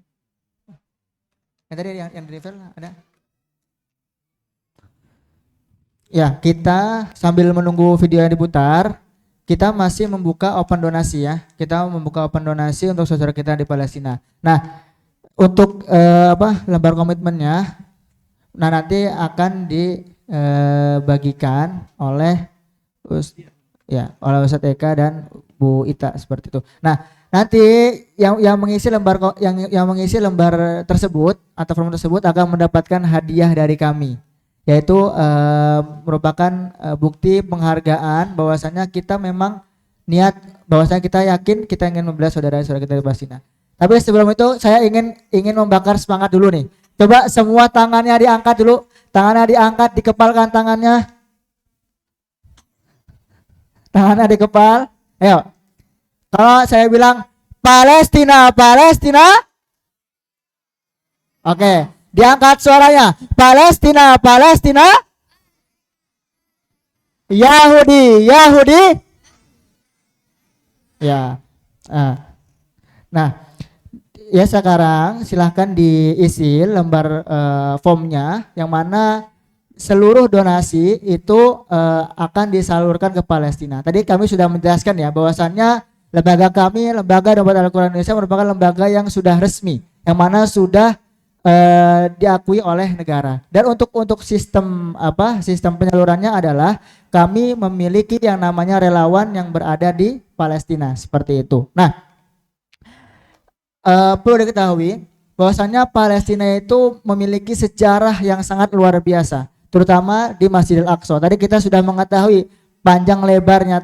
yang tadi yang di reveal ada. Ya, kita sambil menunggu video yang diputar, kita masih membuka open donasi ya. Kita membuka open donasi untuk saudara kita di Palestina. Nah, untuk lembar komitmennya. Nah nanti akan dibagikan oleh Ustadz Eka dan Bu Ita seperti itu. Nah nanti yang mengisi lembar tersebut atau form tersebut akan mendapatkan hadiah dari kami, yaitu merupakan bukti penghargaan bahwasanya kita memang bahwasanya kita yakin kita ingin membela saudara-saudara kita di Palestina. Tapi sebelum itu saya ingin membakar semangat dulu nih. Coba semua tangannya diangkat dulu. Tangannya diangkat, dikepalkan tangannya. Tangannya dikepal. Ayo. Kalau saya bilang Palestina, Palestina. Oke, diangkat suaranya. Palestina, Palestina. Yahudi, Yahudi. Ya. Nah. Ya sekarang silahkan diisi lembar formnya yang mana seluruh donasi itu akan disalurkan ke Palestina. Tadi kami sudah menjelaskan ya bahwasannya lembaga kami, Lembaga Dompet Al-Quran Indonesia merupakan lembaga yang sudah resmi, yang mana sudah diakui oleh negara. Dan untuk sistem sistem penyalurannya adalah kami memiliki yang namanya relawan yang berada di Palestina seperti itu. Nah, perlu diketahui bahwasannya Palestina itu memiliki sejarah yang sangat luar biasa, terutama di Masjidil Aqsa. Tadi kita sudah mengetahui panjang lebarnya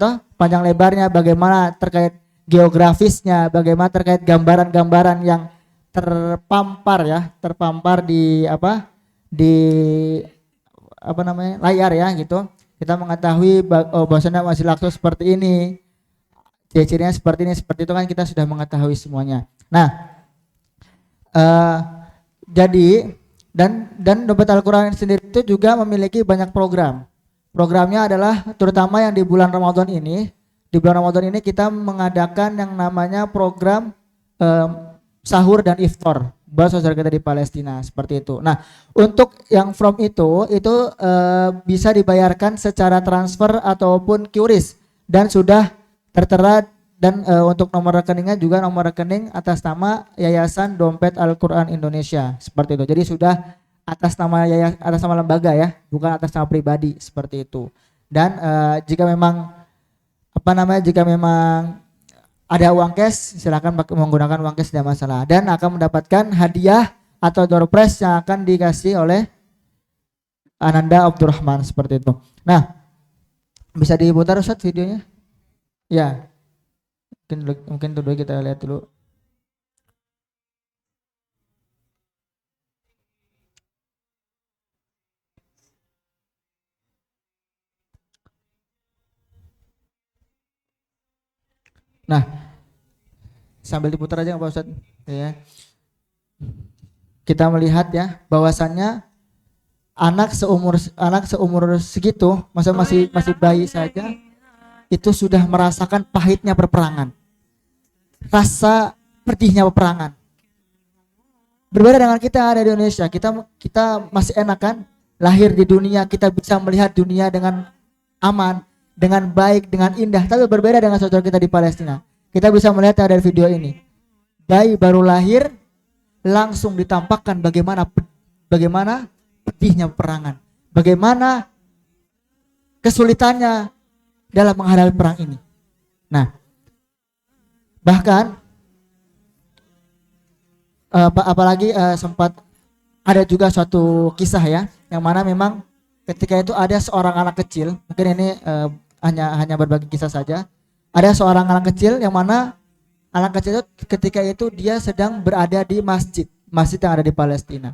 bagaimana terkait geografisnya, bagaimana terkait gambaran-gambaran yang terpampar di layar ya gitu. Kita mengetahui bahwasannya Masjidil Aqsa seperti ini, ciri-cirinya seperti ini, seperti itu kan kita sudah mengetahui semuanya. Nah, jadi dan Dompet Al-Quran sendiri itu juga memiliki banyak program. Programnya adalah terutama yang di bulan Ramadan ini. Di bulan Ramadan ini kita mengadakan yang namanya program sahur dan iftar buat saudara kita di Palestina seperti itu. Nah, untuk yang from itu bisa dibayarkan secara transfer ataupun QRIS dan sudah tertera. Dan untuk nomor rekeningnya juga nomor rekening atas nama Yayasan Dompet Al-Quran Indonesia seperti itu. Jadi sudah atas nama lembaga ya, bukan atas nama pribadi seperti itu. Dan jika memang ada uang cash, silakan menggunakan uang cash, tidak masalah. Dan akan mendapatkan hadiah atau door prize yang akan dikasih oleh Ananda Abdurrahman seperti itu. Nah, bisa diputar Ustaz videonya? Ya. Mungkin dulu kita lihat dulu. Nah, sambil diputar aja Pak Ustadz ya. Kita melihat ya bahwasannya anak seumur segitu, masih bayi saja itu sudah merasakan pahitnya peperangan. Rasa pedihnya peperangan. Berbeda dengan kita yang ada di Indonesia, kita masih enak kan? Lahir di dunia, kita bisa melihat dunia dengan aman, dengan baik, dengan indah. Tapi berbeda dengan saudara kita di Palestina. Kita bisa melihat dari video ini. Bayi baru lahir langsung ditampakkan bagaimana pedihnya peperangan. Bagaimana kesulitannya dalam menghadapi perang ini. Nah, bahkan apalagi sempat ada juga suatu kisah ya, yang mana memang ketika itu ada seorang anak kecil, mungkin ini hanya berbagi kisah saja. Ada seorang anak kecil yang mana anak kecil itu ketika itu dia sedang berada di masjid yang ada di Palestina.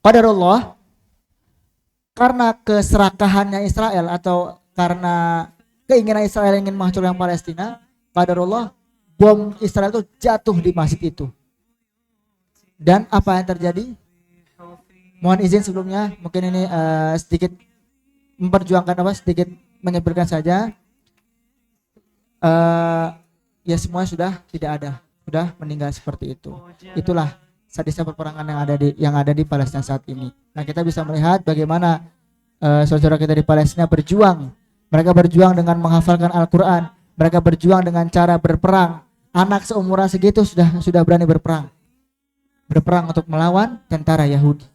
Qadarullah, karena keserakahannya Israel atau karena keinginan Israel ingin menghancurkan Palestina, qadarullah bom Israel itu jatuh di masjid itu. Dan apa yang terjadi? Mohon izin sebelumnya, mungkin ini sedikit sedikit menyebutkan saja. Ya semuanya sudah tidak ada, sudah meninggal seperti itu. Itulah sadisnya peperangan yang ada di Palestina saat ini. Nah, kita bisa melihat bagaimana saudara kita di Palestina berjuang. Mereka berjuang dengan menghafalkan Al-Quran. Mereka berjuang dengan cara berperang. Anak seumuran segitu sudah berani berperang untuk melawan tentara Yahudi.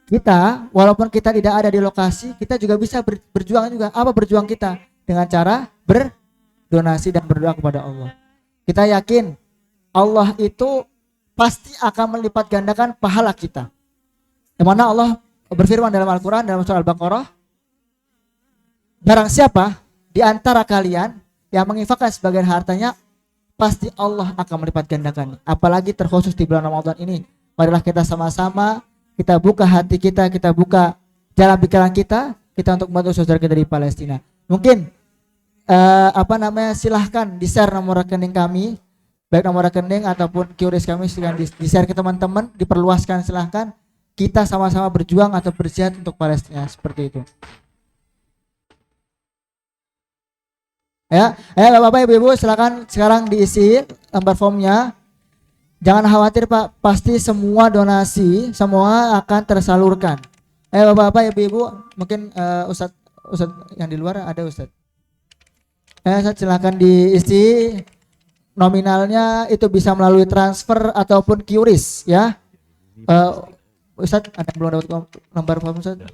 Kita, walaupun kita tidak ada di lokasi, kita juga bisa berjuang juga. Apa berjuang kita? Dengan cara berdonasi dan berdoa kepada Allah. Kita yakin Allah itu pasti akan melipat gandakan pahala kita. Yang mana Allah berfirman dalam Al-Quran dalam surah Al-Baqarah, barang siapa di antara kalian yang menginfakkan sebagian hartanya, pasti Allah akan melipat gandakan. Apalagi terkhusus di bulan Ramadan ini. Marilah kita sama-sama, kita buka hati kita buka jalan pikiran kita untuk membantu saudara kita di Palestina. Mungkin silahkan di-share nomor rekening kami, baik nomor rekening ataupun QRIS kami, silahkan di-share ke teman-teman, diperluaskan silahkan. Kita sama-sama berjuang atau berjihad untuk Palestina, seperti itu. Ya, Bapak Ibu silakan sekarang diisi lembar formnya. Jangan khawatir Pak, pasti semua donasi semua akan tersalurkan. Bapak Ibu, mungkin Ustadz yang di luar ada Ustadz. Silakan diisi nominalnya, itu bisa melalui transfer ataupun QRIS ya. Ustadz ada belum dapat lembar form Ustadz?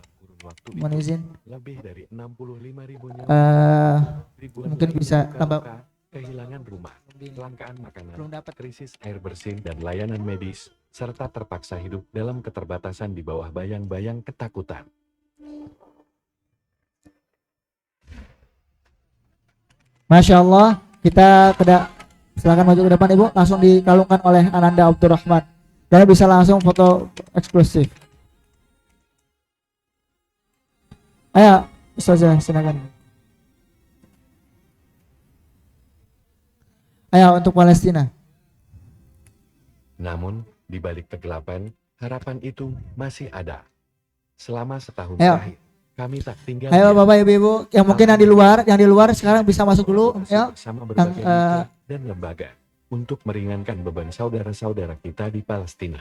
Mohon izin. Lebih dari 65.000 mungkin bisa tambah. Kehilangan rumah, kelangkaan makanan, Belum dapat. krisis air bersih dan layanan medis, serta terpaksa hidup dalam keterbatasan di bawah bayang-bayang ketakutan. Masya Allah, kita silakan maju ke depan Ibu, langsung dikalungkan oleh Ananda Abdurrahman. Dan bisa langsung foto eksklusif. Ayo, Ustazah, silakan. Ayo untuk Palestina. Namun, di balik kegelapan, harapan itu masih ada. Selama setahun Ayo. terakhir, kami tak tinggal Ayo diam. Bapak Ibu, yang mungkin yang di luar sekarang bisa masuk dulu. Ayo. Bersama berbagai mitra dan lembaga untuk meringankan beban saudara-saudara kita di Palestina.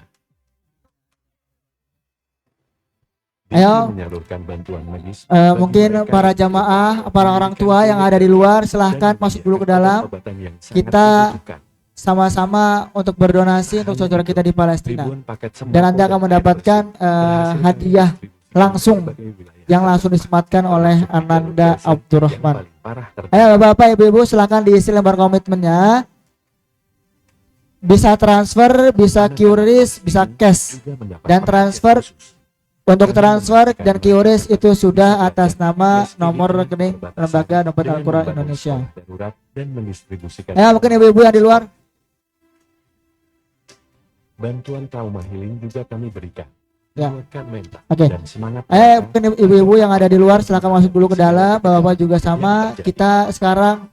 Ayo. Menyalurkan bantuan medis Mungkin bagi mereka para yang jamaah, membutuhkan para orang tua yang ada di luar, silahkan dan masuk dulu ke menyediakan dalam. obat-obatan yang sangat Kita dibutuhkan. Sama-sama untuk berdonasi untuk saudara kita di Palestina. Ribuan paket sembako Dan Anda akan air mendapatkan bersih berhasil hadiah kami distribusikan langsung ke berbagai wilayah yang Gaza, langsung disematkan oleh termasuk di jalur Ananda Gaza yang Abdurrahman. paling parah terdampak. Ayo Bapak Ibu silahkan diisi lembar komitmennya. Bisa transfer, bisa QRIS, bisa cash. Juga mendapat Dan perhatian transfer, khusus. untuk transfer dan QRIS itu sudah atas nama nomor rekening Lembaga Dompet Dengan Al-Quran membangun Indonesia. stok darurat dan mendistribusikan Ya mungkin ibu-ibu yang di luar. bantuan trauma healing juga kami berikan. Ya. Menguatkan mental Oke. dan semangat Mungkin ibu-ibu yang ada di luar silakan masuk dulu ke dalam. Bapak juga sama. Kita sekarang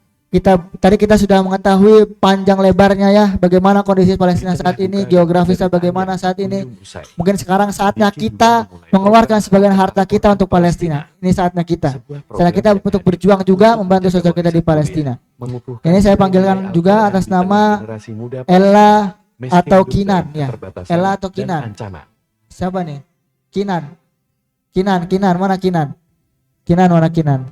tadi kita sudah mengetahui panjang lebarnya ya bagaimana kondisi Palestina saat ini, geografisnya bagaimana saat ini. Mungkin sekarang saatnya kita mengeluarkan sebagian harta kita untuk Palestina. Ini saatnya kita. Setelah kita untuk berjuang juga membantu saudara kita di Palestina. Ini saya panggilkan juga atas nama Ella Meski Atau hidup Kinan, dalam ya. keterbatasan Ella atau dan Kinan? ancaman. Siapa nih? Kinan. Kinan, mana Kinan? Kinan, mana Kinan?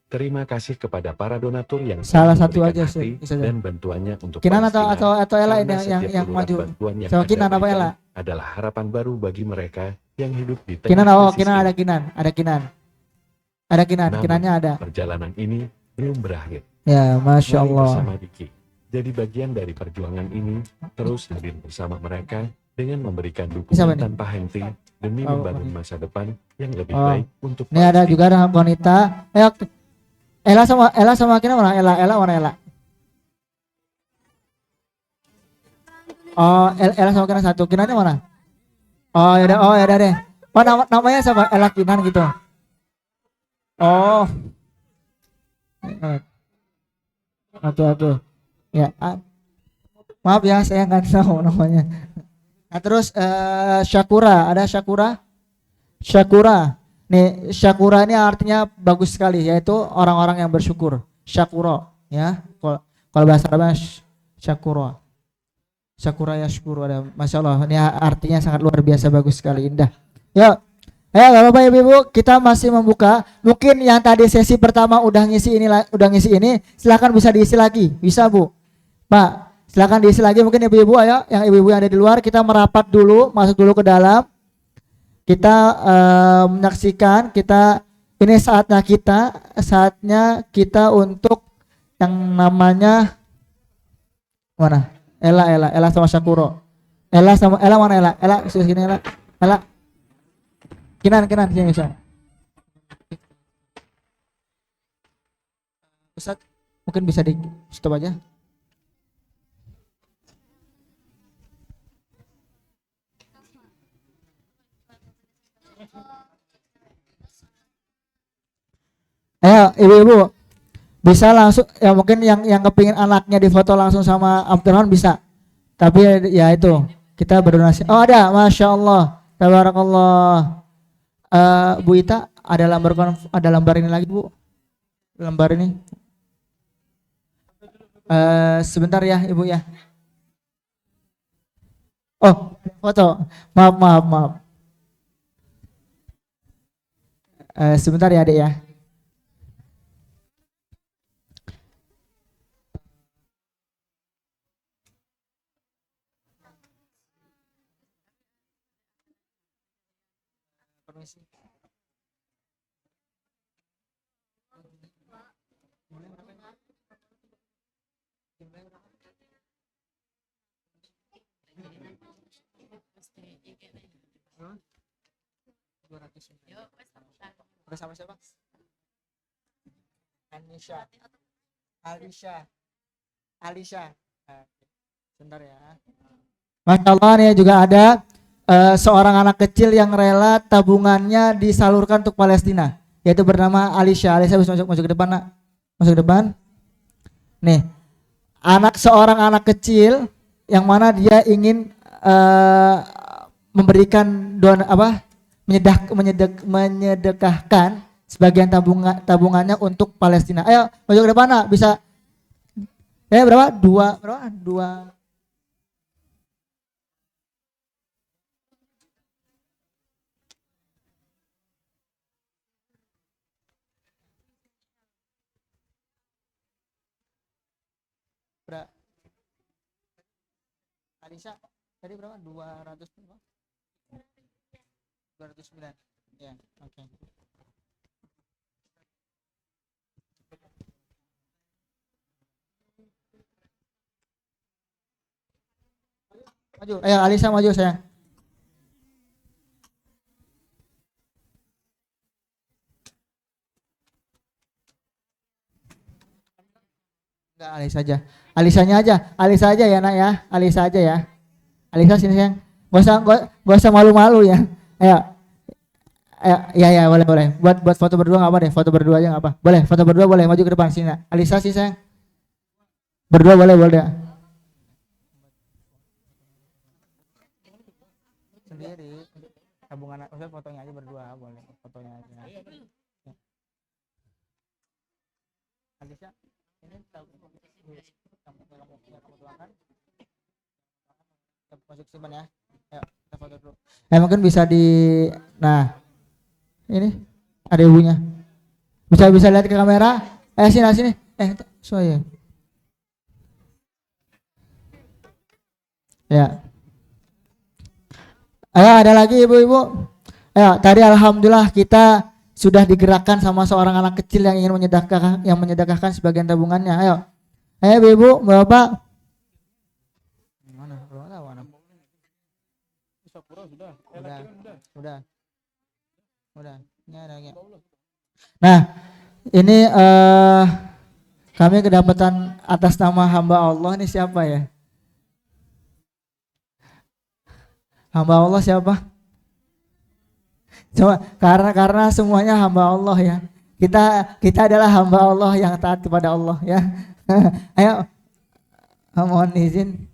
Terima kasih kepada para donatur yang Salah telah satu memberikan aja sih, hati bisa aja. dan bantuannya untuk Kinan atau Palestina, Ella karena yang setiap uluran maju? bantuan yang Sama Anda Kinan apa berikan Ella? adalah harapan baru bagi mereka yang hidup di tengah Kinan, krisis Kinan ini. ada Kinan, ada Kinan. Ada Kinan, Namun, Kinannya ada. perjalanan ini belum berakhir. Ya, Masya Mari Allah. bersama Diki jadi bagian dari perjuangan ini, terus hadir bersama mereka dengan memberikan Siapa dukungan nih? tanpa henti demi Oh, membangun wanita. masa depan yang lebih Oh. baik untuk Ini ada Palestina. juga ada wanita. Ayo, Ella sama Kinan mana? Ella mana Ella? Oh, Ella sama Kinan satu. Kinannya mana? Oh, ya udah deh. Oh, namanya siapa? Ella Kinan gitu. Oh. Aduh. Ya, maaf ya, saya nggak tahu namanya. Nah, terus Syakura, ada Syakura? Syakura. Nih, Syakura ini artinya bagus sekali, yaitu orang-orang yang bersyukur. Syakuro, ya. Kalau bahasa Arabnya Syakuro. Syakura ya syukur, ada. Masya Allah, ini artinya sangat luar biasa, bagus sekali, indah. Yuk, Bapak Ibu, kita masih membuka. Mungkin yang tadi sesi pertama udah ngisi ini, silakan bisa diisi lagi, bisa Bu, Pak. Silakan diisi lagi, mungkin ibu-ibu, ayo, yang ibu-ibu yang ada di luar, kita merapat dulu, masuk dulu ke dalam. Kita menyaksikan, ini saatnya kita untuk yang namanya mana? Ella sama Syakuro. Ella mana Ella? Ella sini Ella. Kinan sini bisa. Ustaz, mungkin bisa di stop aja. Ayo ibu-ibu bisa langsung ya, mungkin yang kepingin anaknya difoto langsung sama Abdurrahman bisa, tapi ya itu kita berdonasi. Oh ada, Masya Allah, tabarakallah. Bu Ita ada lembar ini lagi Bu, lembar ini. Sebentar ya Ibu ya. Oh foto, maaf. Sebentar ya Adik ya. Bersama siapa? Alisha. Sebentar ya. Masya Allah, nih juga ada seorang anak kecil yang rela tabungannya disalurkan untuk Palestina, yaitu bernama Alisha. Alisha bisa masuk ke depan, nak. Masuk ke depan. Nih, seorang anak kecil yang mana dia ingin memberikan menyedekahkan sebagian tabungannya untuk Palestina. Ayo masuk ke depan, nak. Bisa. Berapa? Dua. Alisa tadi berapa? 200 berapa? 209. Ya, oke. Maju, ayo Alisa maju sayang. Enggak, Alisa aja ya nak ya, Alisa aja ya. Alisa sini sayang, gak usah malu-malu ya. Ayo, ya boleh. Buat foto berdua nggak apa deh, foto berdua aja nggak apa. Boleh, foto berdua boleh, maju ke depan sini. Nak. Alisa sih sayang, berdua boleh ya. Sendiri, tabungan, maksudnya fotonya aja berdua boleh, fotonya aja. Alisa. Ini kamu tuangkan. Masuk simpan ya. Ayo, kita foto dulu. Mungkin bisa nah, ini ada ibunya. Bisa lihat ke kamera. Sini. Soalnya. Ya. Ayo, ada lagi ibu-ibu. Ayo, tadi alhamdulillah kita sudah digerakkan sama seorang anak kecil yang ingin menyedekahkan sebagian tabungannya. Ayo. Ibu, Bapak. Mana? Udah. Nah, ini kami kedapatan atas nama hamba Allah. Ini siapa ya? Hamba Allah siapa? Coba, karena semuanya hamba Allah ya. Kita adalah hamba Allah yang taat kepada Allah ya. Ayo, mohon izin.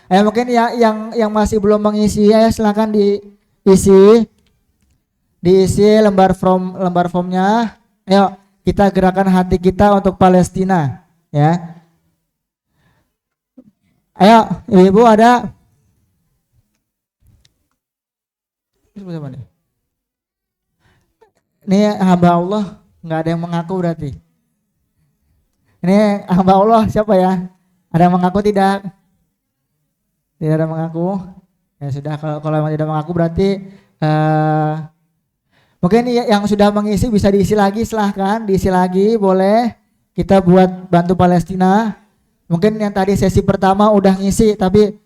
Mungkin yang masih belum mengisi ya silakan diisi lembar formnya. Ayo kita gerakan hati kita untuk Palestina ya. Ayo ibu ada. Ini hamba Allah nggak ada yang mengaku berarti. Ini hamba Allah siapa ya? Ada yang mengaku tidak? Tidak ada mengaku. Ya sudah, kalau memang tidak mengaku berarti mungkin yang sudah mengisi bisa diisi lagi, silahkan diisi lagi, boleh. Kita buat bantu Palestina. Mungkin yang tadi sesi pertama udah ngisi tapi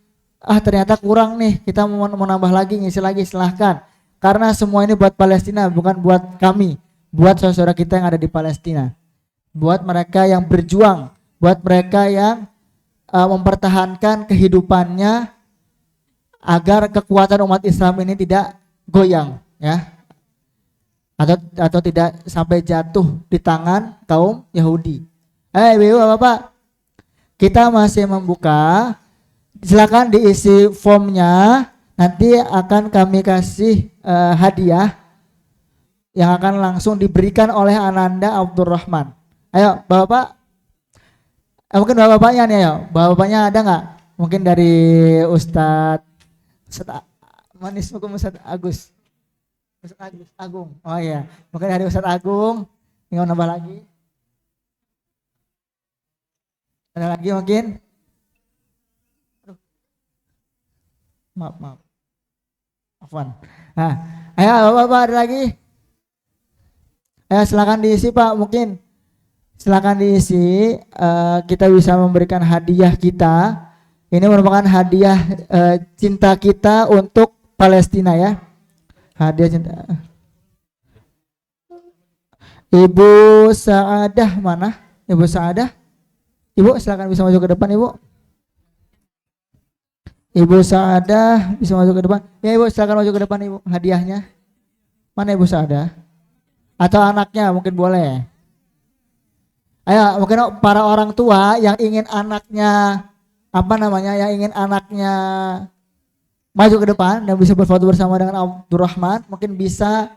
ternyata kurang nih, kita mau nambah lagi, ngisi lagi, silahkan. Karena semua ini buat Palestina, bukan buat kami, buat saudara kita yang ada di Palestina, buat mereka yang berjuang, buat mereka yang mempertahankan kehidupannya agar kekuatan umat Islam ini tidak goyang ya, atau tidak sampai jatuh di tangan kaum Yahudi. Ibu bapak, kita masih membuka, silakan diisi formnya, nanti akan kami kasih hadiah yang akan langsung diberikan oleh Ananda Abdurrahman. Ayo bapak, mungkin bapak-bapaknya nih, ayo bapak-bapaknya ada nggak? Mungkin dari Ustadz Manis, mungkin Ustadz Agus, Agung. Oh iya, mungkin dari Ustadz Agung. Tinggal nambah lagi. Ada lagi mungkin? Maaf. Afwan. Nah, ayo bapak ada lagi? Ayo silakan diisi Pak, mungkin silakan diisi. Kita bisa memberikan hadiah kita. Ini merupakan hadiah cinta kita untuk Palestina ya. Hadiah cinta. Ibu Saadah mana? Ibu Saadah? Ibu silakan bisa maju ke depan Ibu. Ibu Saadah bisa maju ke depan. Ya Ibu silakan maju ke depan Ibu. Hadiahnya. Mana Ibu Saadah? Atau anaknya mungkin boleh. Ayo mungkin para orang tua yang ingin anaknya yang ingin anaknya maju ke depan dan bisa berfoto bersama dengan Abdurrahman, mungkin bisa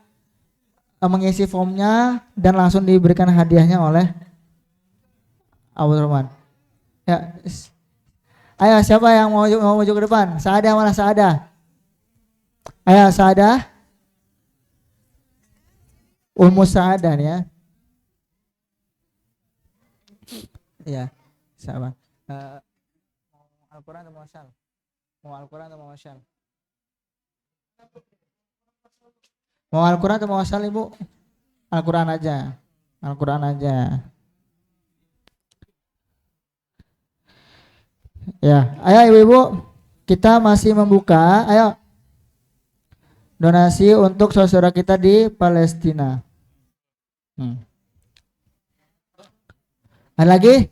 mengisi formnya dan langsung diberikan hadiahnya oleh Abdurrahman. Ya. Ayo siapa yang mau maju ke depan? Saadah mana Saadah? Ayo Saadah. Ummu Saadah ya. Iya, sama. Al-Quran atau muasal? Mau Al-Quran atau muasal? Mau Al-Quran atau muasal Ibu? Al-Quran aja. Al-Quran aja. Ya, ayo ibu-ibu, kita masih membuka, ayo donasi untuk saudara kita di Palestina. Ada lagi?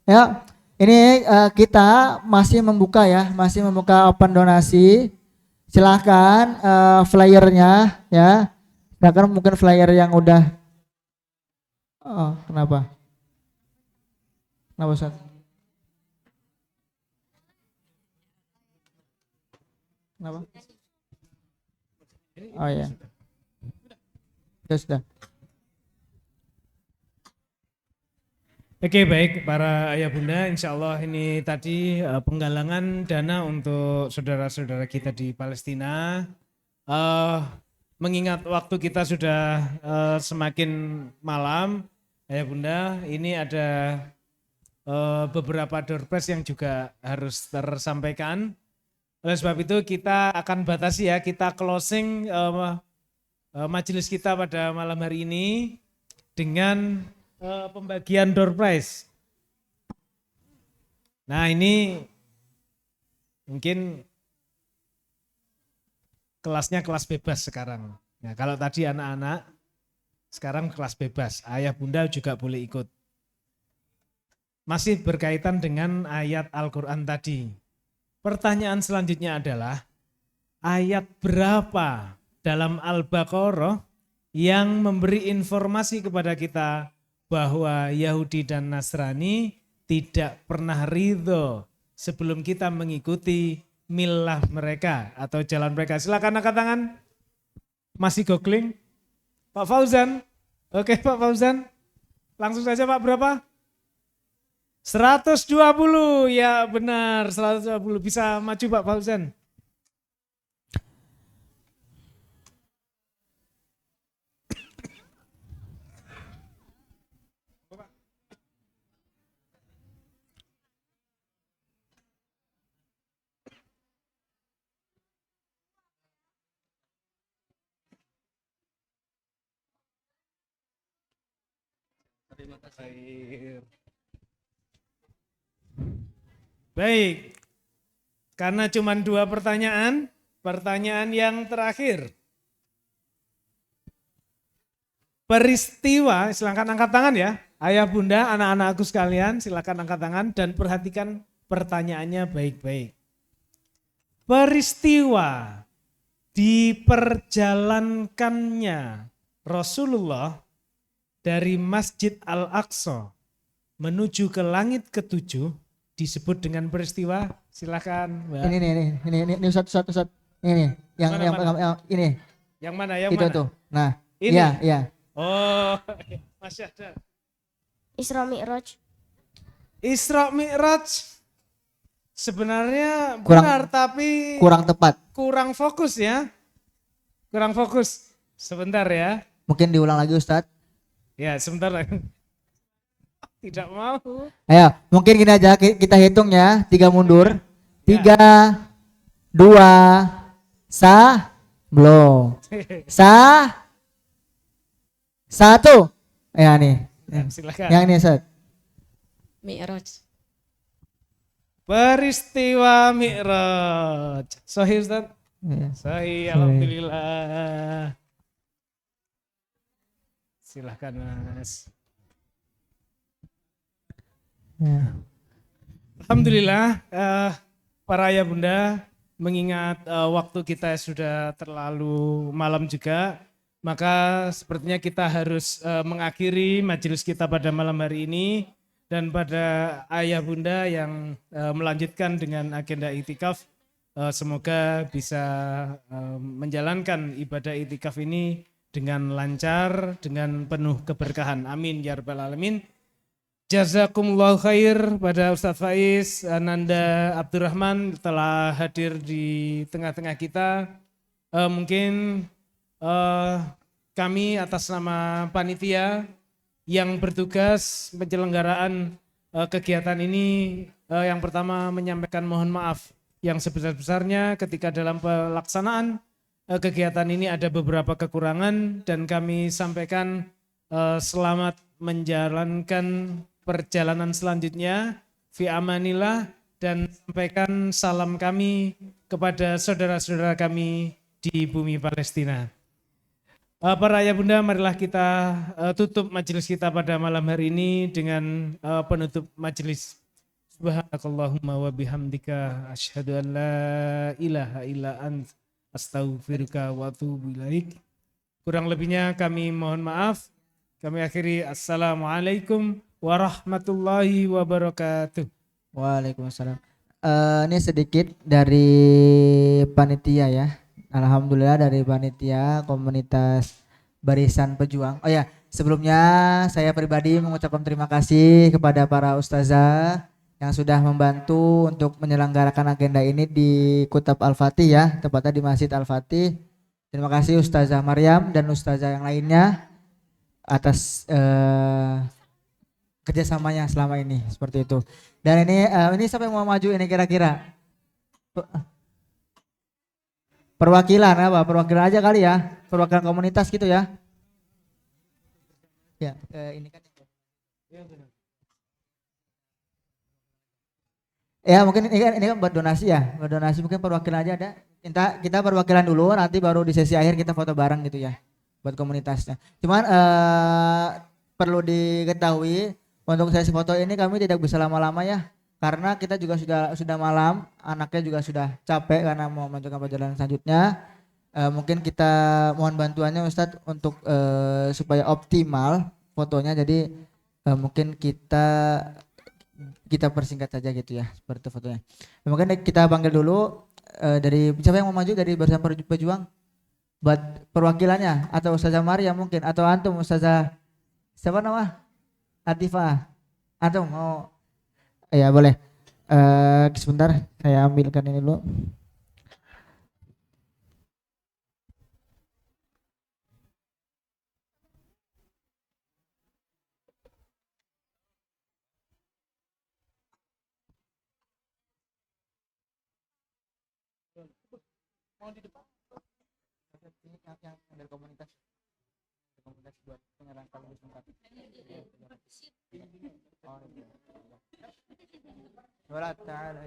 Ya, ini kita masih membuka ya, masih membuka open donasi. Silahkan flyernya ya, silahkan mungkin flyer yang udah. Oh, kenapa? Kenapa Ustaz? Kenapa? Oh ya. Ya sudah. Oke, baik para ayah bunda, insya Allah ini tadi penggalangan dana untuk saudara-saudara kita di Palestina. Eh, Mengingat waktu kita sudah semakin malam, ayah bunda, ini ada beberapa door prize yang juga harus tersampaikan. Oleh sebab itu kita akan batasi ya, kita closing majelis kita pada malam hari ini dengan pembagian door prize. Nah ini mungkin kelasnya kelas bebas sekarang. Nah, kalau tadi anak-anak, sekarang kelas bebas. Ayah bunda juga boleh ikut. Masih berkaitan dengan ayat Al-Quran tadi. Pertanyaan selanjutnya adalah, ayat berapa dalam Al-Baqarah yang memberi informasi kepada kita bahwa Yahudi dan Nasrani tidak pernah ridho sebelum kita mengikuti milah mereka atau jalan mereka. Silakan angkat tangan. Masih googling? Pak Fauzan? Oke Pak Fauzan. Langsung saja Pak, berapa? 120, ya benar 120. Bisa maju Pak Fauzan. Baik, karena cuma 2 pertanyaan, pertanyaan yang terakhir. Peristiwa, silakan angkat tangan ya. Ayah bunda, anak-anakku sekalian, silakan angkat tangan dan perhatikan pertanyaannya baik-baik. Peristiwa diperjalankannya Rasulullah dari Masjid Al-Aqsa menuju ke langit ketujuh disebut dengan peristiwa, silakan Mbak. Ini Ustaz. Ini nih, yang ini. Yang mana? Yang itu mana? tuh. Nah, ini. Iya. Oh, Masya Allah. Isra Mi'raj. Isra Mi'raj sebenarnya Kurang- benar tapi kurang tepat. kurang fokus ya. Kurang fokus. Sebentar ya. Mungkin diulang lagi Ustaz. Ya, sebentar. Tidak mau. Ayo, mungkin gini aja kita hitung ya, 3 mundur. Ya. 3, 2, belum. 1. Ya nih. Silakan. Yang ini Ustaz. Mi'raj. Peristiwa Mi'raj. Sahih Ustaz? Iya. Sahih, alhamdulillah. Silahkan Mas. Ya. Alhamdulillah, para ayah bunda, mengingat waktu kita sudah terlalu malam juga, maka sepertinya kita harus mengakhiri majelis kita pada malam hari ini. Dan pada ayah bunda yang melanjutkan dengan agenda itikaf, semoga bisa menjalankan ibadah itikaf ini dengan lancar, dengan penuh keberkahan. Amin ya rabbal alamin. Jazakumullah khair pada Ustadz Faiz Ananda Abdurrahman telah hadir di tengah-tengah kita. Mungkin kami atas nama panitia yang bertugas penyelenggaraan kegiatan ini, yang pertama menyampaikan mohon maaf yang sebesar-besarnya ketika dalam pelaksanaan kegiatan ini ada beberapa kekurangan, dan kami sampaikan selamat menjalankan perjalanan selanjutnya fi amanillah, dan sampaikan salam kami kepada saudara-saudara kami di bumi Palestina. Para ayah bunda, marilah kita tutup majelis kita pada malam hari ini dengan penutup majelis. Subhanakallahumma wa bihamdika asyhadu an la ilaha illa ant astaghfiruka wa atubu ilaik. Kurang lebihnya kami mohon maaf. Kami akhiri, assalamualaikum warahmatullahi wabarakatuh. Waalaikumsalam. Ini sedikit dari panitia ya. Alhamdulillah dari panitia komunitas Barisan Pejuang. Oh ya, Sebelumnya saya pribadi mengucapkan terima kasih kepada para ustazah yang sudah membantu untuk menyelenggarakan agenda ini di Kutab Al-Fatih ya, tepatnya di Masjid Al-Fatih. Terima kasih Ustazah Maryam dan ustazah yang lainnya atas kerjasamanya selama ini seperti itu. Dan ini siapa yang mau maju ini kira-kira? Perwakilan apa? Perwakilan aja kali ya, perwakilan komunitas gitu ya. Ya, ini kan. Ya mungkin ini kan buat donasi ya, buat donasi mungkin perwakilan aja ada. Kita perwakilan dulu, nanti baru di sesi akhir kita foto bareng gitu ya, buat komunitasnya. Cuman perlu diketahui untuk sesi foto ini kami tidak bisa lama-lama ya, karena kita juga sudah malam, anaknya juga sudah capek karena mau melanjutkan perjalanan selanjutnya. Mungkin kita mohon bantuannya Ustadz untuk supaya optimal fotonya, jadi mungkin kita persingkat saja gitu ya seperti fotonya. Mungkin kita panggil dulu dari siapa yang mau maju dari Barisan Pejuang buat perwakilannya, atau Ustazah Maria mungkin, atau antum Ustazah siapa nama? Latifah. Antum mau? Ya boleh. Sebentar saya ambilkan ini dulu. Mau di depan yang dari komunitas buat penyerangkan lebih singkat. Oh, Wala ta'ala